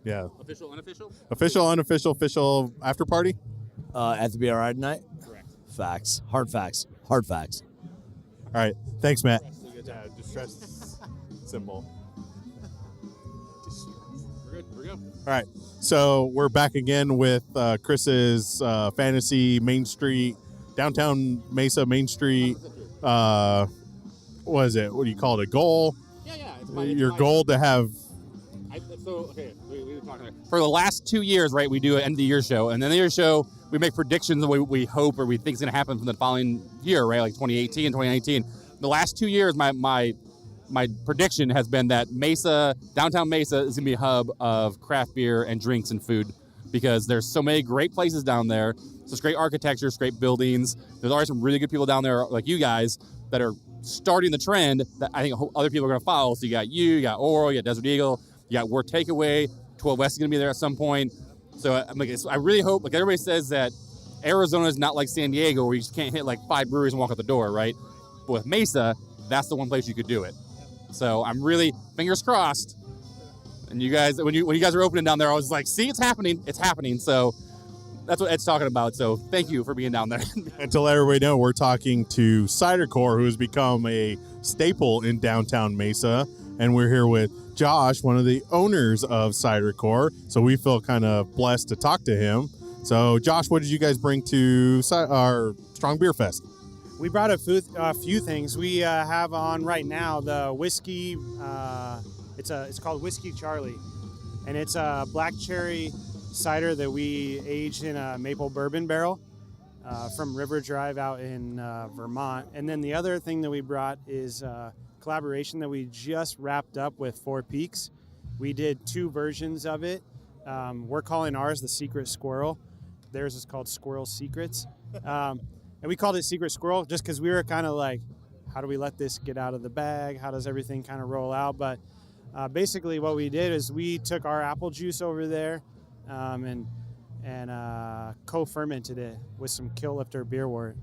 [SPEAKER 4] Yeah.
[SPEAKER 6] unofficial?
[SPEAKER 4] Official after party?
[SPEAKER 16] At the BRI tonight?
[SPEAKER 6] Correct.
[SPEAKER 16] Facts. Hard facts. Hard facts.
[SPEAKER 4] All right. Thanks, Matt.
[SPEAKER 3] Distress symbol.
[SPEAKER 6] We're good.
[SPEAKER 4] All right. So we're back again with Chris's Fantasy Main Street, Downtown Mesa Main Street. What is it? What do you call it? A goal?
[SPEAKER 6] Yeah.
[SPEAKER 4] Your goal to have.
[SPEAKER 6] We were talking for the last 2 years, right? We do an end of the year show, and then the year show we make predictions of what we hope or we think is going to happen from the following year, right? Like 2018 and 2019. The last 2 years, my prediction has been that downtown Mesa is going to be a hub of craft beer and drinks and food because there's so many great places down there. So it's great architecture, it's great buildings. There's already some really good people down there like you guys that are starting the trend that I think other people are going to follow. So you got Oro, you got Desert Eagle, you got Worth Takeaway, 12 West is going to be there at some point. So I really hope, like everybody says that Arizona is not like San Diego where you just can't hit like 5 breweries and walk out the door, right? But with Mesa, that's the one place you could do it. So I'm really fingers crossed. And you guys, when you guys are opening down there, I was like, see, it's happening. It's happening. So that's what Ed's talking about. So thank you for being down there.
[SPEAKER 4] And to let everybody know, we're talking to Cider Corp, who has become a staple in downtown Mesa. And we're here with Josh, one of the owners of Cider Corp. So we feel kind of blessed to talk to him. So Josh, what did you guys bring to our Strong Beer Fest?
[SPEAKER 17] We brought a few things. We have on right now the whiskey. It's called Whiskey Charlie, and it's a black cherry cider that we aged in a maple bourbon barrel from River Drive out in Vermont. And then the other thing that we brought is a collaboration that we just wrapped up with Four Peaks. We did 2 versions of it. We're calling ours the Secret Squirrel. Theirs is called Squirrel Secrets. And we called it Secret Squirrel just because we were kind of like, how do we let this get out of the bag? How does everything kind of roll out? But basically what we did is we took our apple juice over there and co-fermented it with some Kill Lifter beer wort.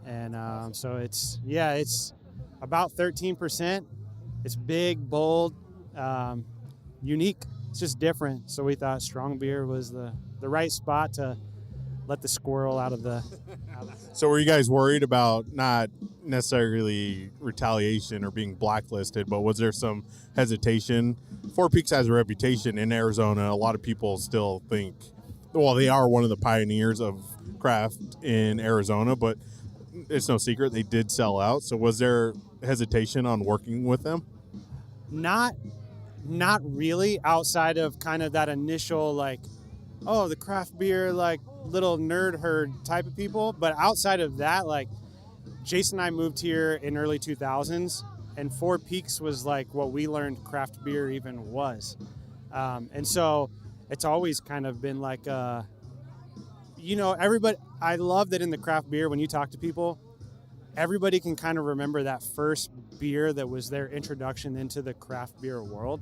[SPEAKER 17] And so it's about 13%. It's big, bold, unique. It's just different. So we thought strong beer was the right spot to let the squirrel out of the.
[SPEAKER 4] So were you guys worried about not necessarily retaliation or being blacklisted, but was there some hesitation? Four Peaks has a reputation in Arizona. A lot of people still think, well, they are one of the pioneers of craft in Arizona, but it's no secret they did sell out. So was there hesitation on working with them?
[SPEAKER 17] Not really, outside of kind of that initial like, oh, the craft beer like little nerd herd type of people. But outside of that, like Jason and I moved here in early 2000s, and Four Peaks was like what we learned craft beer even was. And so it's always kind of been like, everybody, I love that in the craft beer, when you talk to people, everybody can kind of remember that first beer that was their introduction into the craft beer world.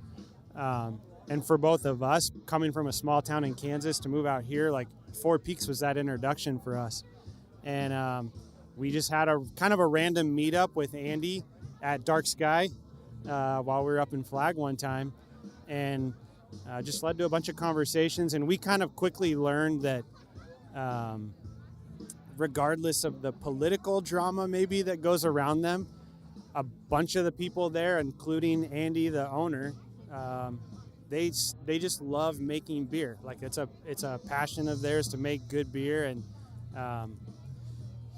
[SPEAKER 17] And for both of us, coming from a small town in Kansas to move out here, like Four Peaks was that introduction for us. And we just had a kind of a random meetup with Andy at Dark Sky while we were up in Flag one time, and just led to a bunch of conversations. And we kind of quickly learned that regardless of the political drama maybe that goes around them, a bunch of the people there, including Andy, the owner, they just love making beer. Like it's a passion of theirs to make good beer, and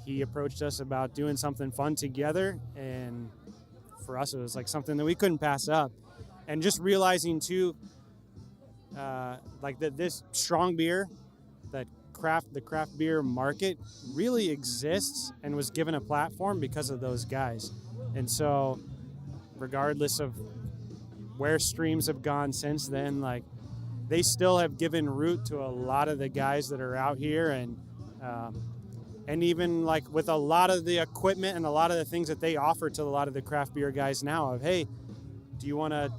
[SPEAKER 17] he approached us about doing something fun together, and for us it was like something that we couldn't pass up. And just realizing too, like that this strong beer, that the craft beer market really exists and was given a platform because of those guys. And so regardless of where streams have gone since then, like they still have given root to a lot of the guys that are out here, and even like with a lot of the equipment and a lot of the things that they offer to a lot of the craft beer guys now of, hey, do you want to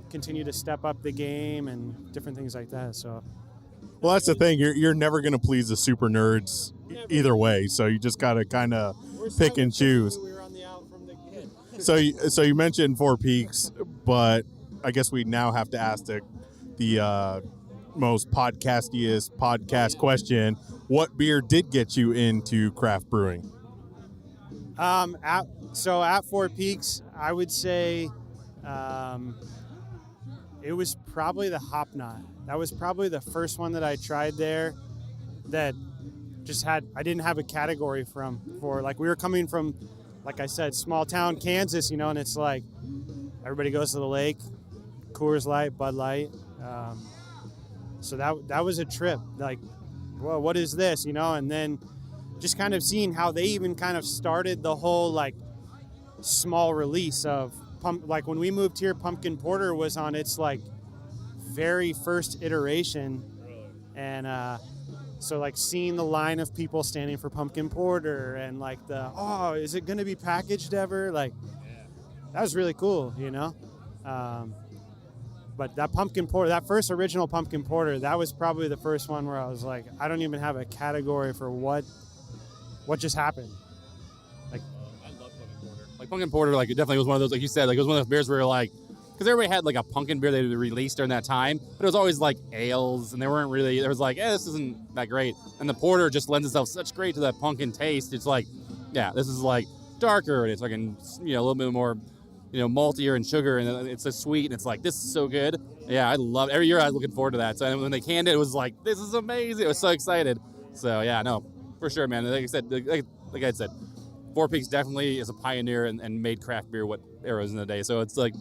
[SPEAKER 17] continue to step up the game and different things like that. So,
[SPEAKER 4] well, that's the thing. You're never going to please the super nerds either way. So you just got to kind of pick and choose. So you mentioned Four Peaks, but I guess we now have to ask the most podcastiest podcast question. What beer did get you into craft brewing?
[SPEAKER 17] At Four Peaks, I would say it was probably the Hop Knot. That was probably the first one that I tried there that just I didn't have a category for. Like we were coming from, like I said, small town Kansas, and it's like everybody goes to the lake, Coors Light, Bud Light. So that was a trip. Like, well, what is this? And then just kind of seeing how they even kind of started the whole like small release of like when we moved here, Pumpkin Porter was on its like very first iteration. And so like seeing the line of people standing for Pumpkin Porter and like is it going to be packaged ever? Like that was really cool, But that Pumpkin Porter, that first original Pumpkin Porter, that was probably the first one where I was like, I don't even have a category for what just happened.
[SPEAKER 6] Like, I love Pumpkin Porter. Like Pumpkin Porter, like it definitely was one of those, like you said, like it was one of those beers where like, because everybody had like a pumpkin beer they released during that time, but it was always like ales, and they weren't really. There was like, this isn't that great. And the porter just lends itself such great to that pumpkin taste. It's like, yeah, this is like darker, and it's like a little bit more. Maltier and sugar, and it's so sweet, and it's like, this is so good. Yeah, I love every year I was looking forward to that. So when they canned it, it was like, this is amazing. I was so excited. So yeah, no, for sure, man. Like I said, like I said, Four Peaks definitely is a pioneer and made craft beer what it was in the day. So it's like,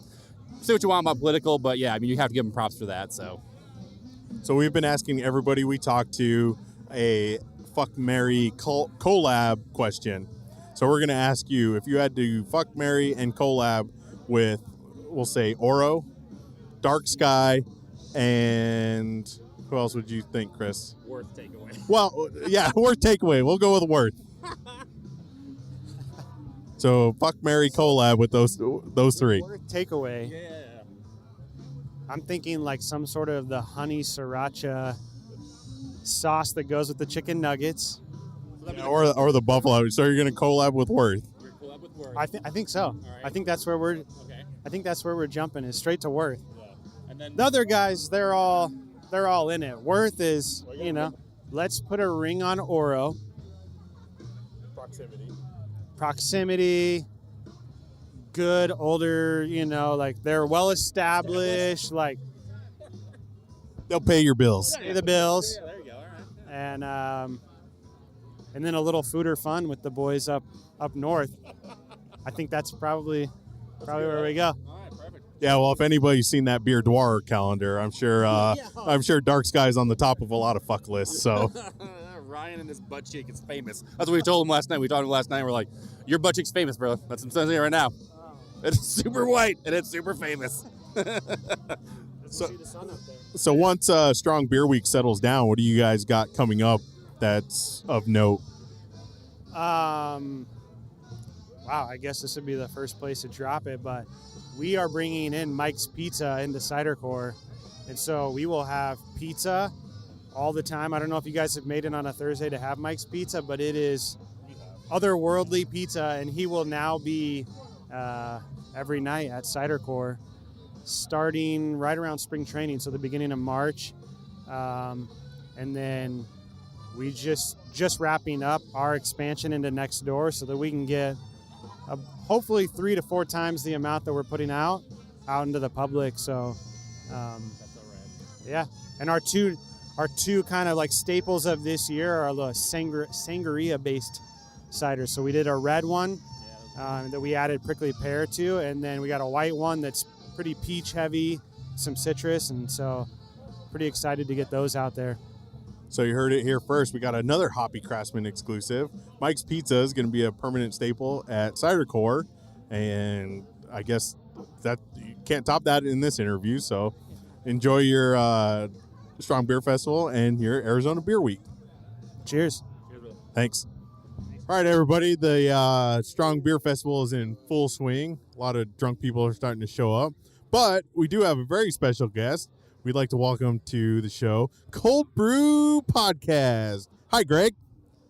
[SPEAKER 6] say what you want about political, but yeah, I mean, you have to give them props for that. So
[SPEAKER 4] we've been asking everybody we talk to a fuck, marry, collab question. So we're going to ask you, if you had to fuck, marry, and collab with, we'll say, Oro, Dark Sky, and who else would you think, Chris?
[SPEAKER 6] Worth takeaway.
[SPEAKER 4] Well, yeah, Worth takeaway. We'll go with Worth. So fuck, marry, collab with those three.
[SPEAKER 17] Worth takeaway. Yeah. I'm thinking like some sort of the honey sriracha sauce that goes with the chicken nuggets.
[SPEAKER 4] Yeah, or the buffalo. So you're gonna collab with Worth?
[SPEAKER 17] I think so. Right. I think that's where we're.
[SPEAKER 6] Okay.
[SPEAKER 17] I think that's where we're jumping is straight to Worth.
[SPEAKER 6] Yeah. And then
[SPEAKER 17] the other guys, they're all in it. Worth is, let's put a ring on Oro. Proximity. Good older, like they're well established. Like
[SPEAKER 4] they'll pay your bills.
[SPEAKER 17] Pay the bills.
[SPEAKER 6] Yeah, there you go. All right.
[SPEAKER 17] And then a little food or fun with the boys up north. I think that's probably where we go.
[SPEAKER 6] All right, perfect.
[SPEAKER 4] Yeah, well, if anybody's seen that Beer Dwar calendar, I'm sure Dark Sky's on the top of a lot of fuck lists. So,
[SPEAKER 6] Ryan and his butt cheek is famous. That's what we told him last night. We told him last night. We're like, your butt cheek's famous, bro. That's what I'm saying right now. It's super white and it's super famous.
[SPEAKER 4] So once Strong Beer Week settles down, what do you guys got coming up that's of note?
[SPEAKER 17] Wow, I guess this would be the first place to drop it, but we are bringing in Mike's Pizza into Cider Corp, and so we will have pizza all the time. I don't know if you guys have made it on a Thursday to have Mike's Pizza, but it is otherworldly pizza, and he will now be every night at Cider Corp, starting right around spring training, so the beginning of March, and then we just wrapping up our expansion into next door so that we can get hopefully 3 to 4 times the amount that we're putting out into the public. So yeah, and our two kind of like staples of this year are the sangria based ciders. So we did a red one that we added prickly pear to, and then we got a white one that's pretty peach heavy, some citrus, and so pretty excited to get those out there.
[SPEAKER 4] So you heard it here first. We got another Hoppy Craftsmen exclusive. Mike's Pizza is going to be a permanent staple at Cider Corp, and I guess that you can't top that in this interview. So enjoy your Strong Beer Festival and your Arizona Beer Week.
[SPEAKER 17] Cheers.
[SPEAKER 4] Thanks. All right, everybody. The Strong Beer Festival is in full swing. A lot of drunk people are starting to show up, but we do have a very special guest. We'd like to welcome to the show Cold Brew Podcast. Hi, Greg.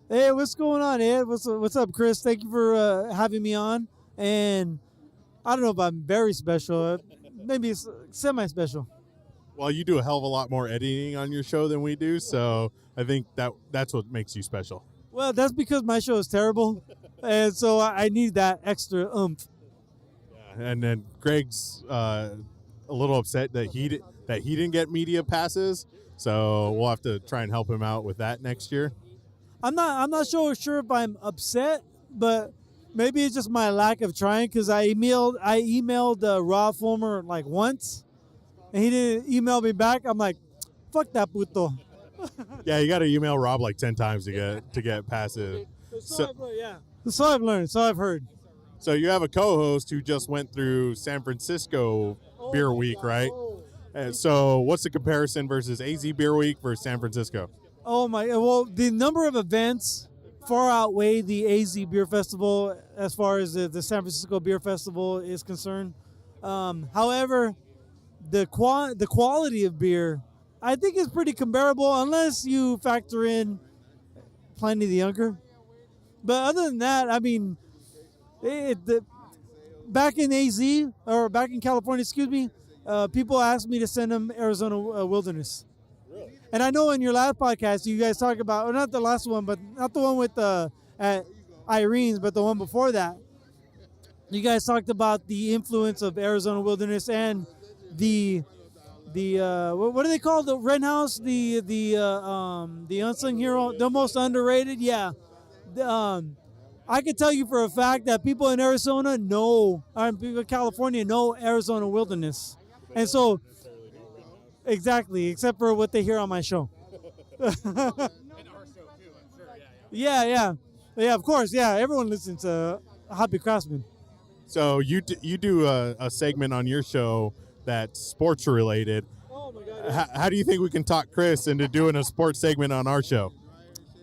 [SPEAKER 18] Hey, what's going on, Ed? What's up, Chris? Thank you for having me on. And I don't know if I'm very special, maybe it's semi-special.
[SPEAKER 4] Well, you do a hell of a lot more editing on your show than we do, so I think that's what makes you special.
[SPEAKER 18] Well, that's because my show is terrible, and so I need that extra oomph.
[SPEAKER 4] Yeah, and then Greg's a little upset that he didn't get media passes, so we'll have to try and help him out with that next year.
[SPEAKER 18] I'm not sure if I'm upset, but maybe it's just my lack of trying, because I emailed Rob Fulmer like once, and he didn't email me back. I'm like, fuck that puto.
[SPEAKER 4] Yeah, you got to email Rob like 10 times to get passes.
[SPEAKER 18] So I've learned. So I've heard.
[SPEAKER 4] So you have a co-host who just went through San Francisco Beer Week, right? And so what's the comparison versus AZ Beer Week versus San Francisco?
[SPEAKER 18] Oh my! Well, the number of events far outweigh the AZ Beer Festival as far as the San Francisco Beer Festival is concerned. However, the quality of beer, I think, is pretty comparable, unless you factor in Pliny the Younger. But other than that, I mean, back in AZ, or back in California, excuse me, people asked me to send them Arizona Wilderness. And I know in your last podcast, you guys talk about, or not the last one, but not the one with at Irene's, but the one before that. You guys talked about the influence of Arizona Wilderness and the what do they call the Wren House? The unsung hero, the most underrated. Yeah. I can tell you for a fact that people in Arizona know, people in California know Arizona Wilderness, and so. Exactly, except for what they hear on my show. Yeah, of course, yeah. Everyone listens to Hoppy Craftsmen.
[SPEAKER 4] So you do a segment on your show that's sports related.
[SPEAKER 18] Oh my God!
[SPEAKER 4] How do you think we can talk Chris into doing a sports segment on our show?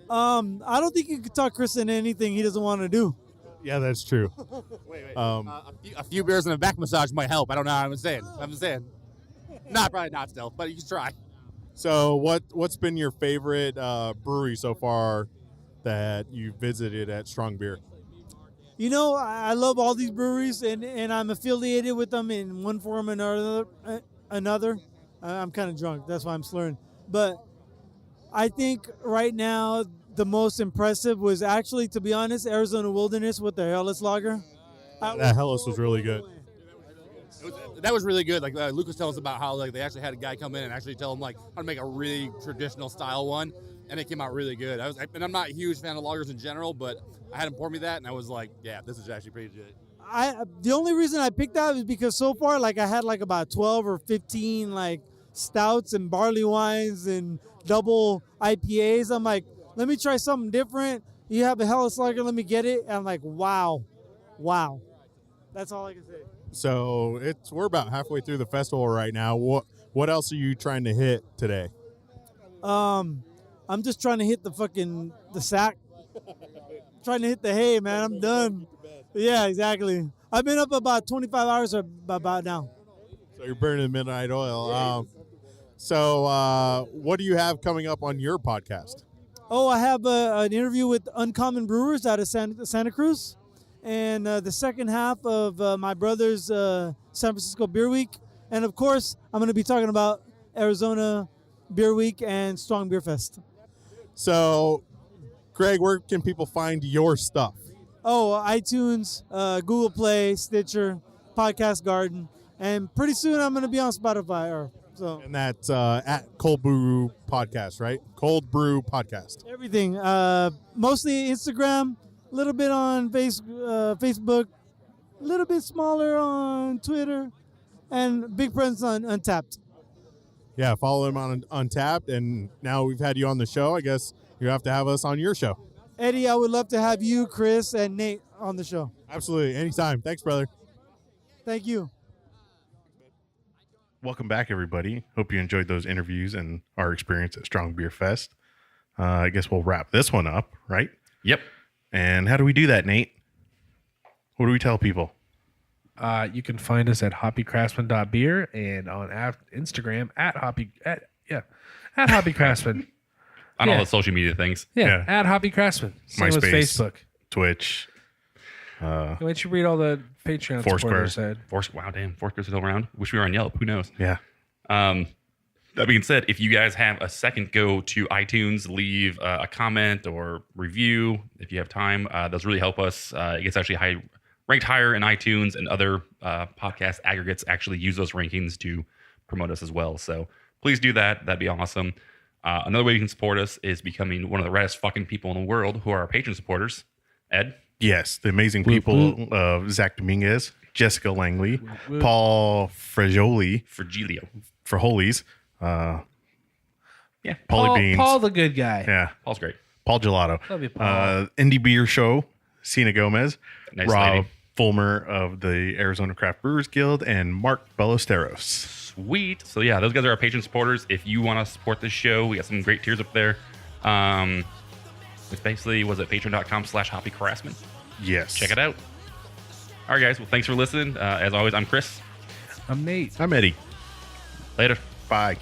[SPEAKER 18] I don't think you could talk Chris into anything he doesn't want to do.
[SPEAKER 4] Yeah, that's true.
[SPEAKER 6] Wait. A few beers and a back massage might help. I don't know. I'm saying. Not probably not still, but you can try.
[SPEAKER 4] So what's been your favorite brewery so far that you visited at Strong Beer?
[SPEAKER 18] You know, I love all these breweries, and I'm affiliated with them in one form or another. I'm kind of drunk, that's why I'm slurring. But I think right now the most impressive was actually, to be honest, Arizona Wilderness with the Hellas Lager.
[SPEAKER 4] That Hellas was really good.
[SPEAKER 6] That was really good. Like Lucas tells us about how like they actually had a guy come in and actually tell him like how to make a really traditional style one, and it came out really good. And I'm not a huge fan of lagers in general, but I had him pour me that, and I was like, yeah, this is actually pretty good.
[SPEAKER 18] The only reason I picked that is because so far, like, I had like about 12 or 15 like stouts and barley wines and double IPAs. I'm like, let me try something different. You have a Helles Lager, let me get it. And I'm like, wow. That's all I can say.
[SPEAKER 4] So we're about halfway through the festival right now. What else are you trying to hit today?
[SPEAKER 18] I'm just trying to hit the sack. Trying to hit the hay, man. I'm done. Yeah, exactly. I've been up about 25 hours about now.
[SPEAKER 4] So you're burning midnight oil. So what do you have coming up on your podcast?
[SPEAKER 18] Oh, I have an interview with Uncommon Brewers out of Santa Cruz. And the second half of my brother's San Francisco Beer Week. And, of course, I'm going to be talking about Arizona Beer Week and Strong Beer Fest.
[SPEAKER 4] So, Greg, where can people find your stuff?
[SPEAKER 18] Oh, iTunes, Google Play, Stitcher, Podcast Garden. And pretty soon I'm going to be on Spotify.
[SPEAKER 4] And that's at Cold Brew Podcast, right? Cold Brew Podcast.
[SPEAKER 18] Everything. Mostly Instagram, a little bit on Facebook, a little bit smaller on Twitter, and big presence on Untappd.
[SPEAKER 4] Yeah, follow him on Untappd. And now we've had you on the show. I guess you have to have us on your show.
[SPEAKER 18] Eddie, I would love to have you, Chris, and Nate on the show.
[SPEAKER 4] Absolutely. Anytime. Thanks, brother.
[SPEAKER 18] Thank you.
[SPEAKER 3] Welcome back, everybody. Hope you enjoyed those interviews and our experience at Strong Beer Fest. I guess we'll wrap this one up, right?
[SPEAKER 1] Yep.
[SPEAKER 3] And how do we do that, Nate? What do we tell people?
[SPEAKER 2] You can find us at hoppycraftsman.beer and on Instagram at Hoppy Craftsman.
[SPEAKER 1] On all the social media things.
[SPEAKER 2] Yeah. At Hoppy Craftsman. Same
[SPEAKER 3] MySpace,
[SPEAKER 2] with Facebook.
[SPEAKER 3] Twitch.
[SPEAKER 2] Why don't you read all the Patreon
[SPEAKER 3] Foursquare.
[SPEAKER 2] supporters said?
[SPEAKER 1] Wow, damn. Foursquare's still around. Wish we were on Yelp. Who knows?
[SPEAKER 3] Yeah.
[SPEAKER 1] That being said, if you guys have a second, go to iTunes, leave a comment or review if you have time. Those really help us. It gets actually ranked higher in iTunes, and other podcast aggregates actually use those rankings to promote us as well. So please do that. That'd be awesome. Another way you can support us is becoming one of the reddest fucking people in the world who are our patron supporters. Ed?
[SPEAKER 3] Yes, the amazing people of Zach Dominguez, Jessica Langley, Paul Fragilio,
[SPEAKER 1] yeah,
[SPEAKER 3] Paulie Beans.
[SPEAKER 2] Paul the good guy.
[SPEAKER 3] Yeah.
[SPEAKER 1] Paul's great.
[SPEAKER 3] Paul Gelato.
[SPEAKER 2] Love you, Paul.
[SPEAKER 3] Indie Beer Show, Cena Gomez,
[SPEAKER 1] Nice
[SPEAKER 3] Rob
[SPEAKER 1] lady.
[SPEAKER 3] Fulmer of the Arizona Craft Brewers Guild, and Mark Ballesteros.
[SPEAKER 1] Sweet. So yeah, those guys are our patron supporters. If you want to support this show, we got some great tiers up there. It's basically, was it patreon.com/Hoppy Craftsmen?
[SPEAKER 3] Yes.
[SPEAKER 1] Check it out. All right, guys. Well, thanks for listening. As always, I'm Chris.
[SPEAKER 2] I'm Nate.
[SPEAKER 3] I'm Eddie.
[SPEAKER 1] Later.
[SPEAKER 3] Bye.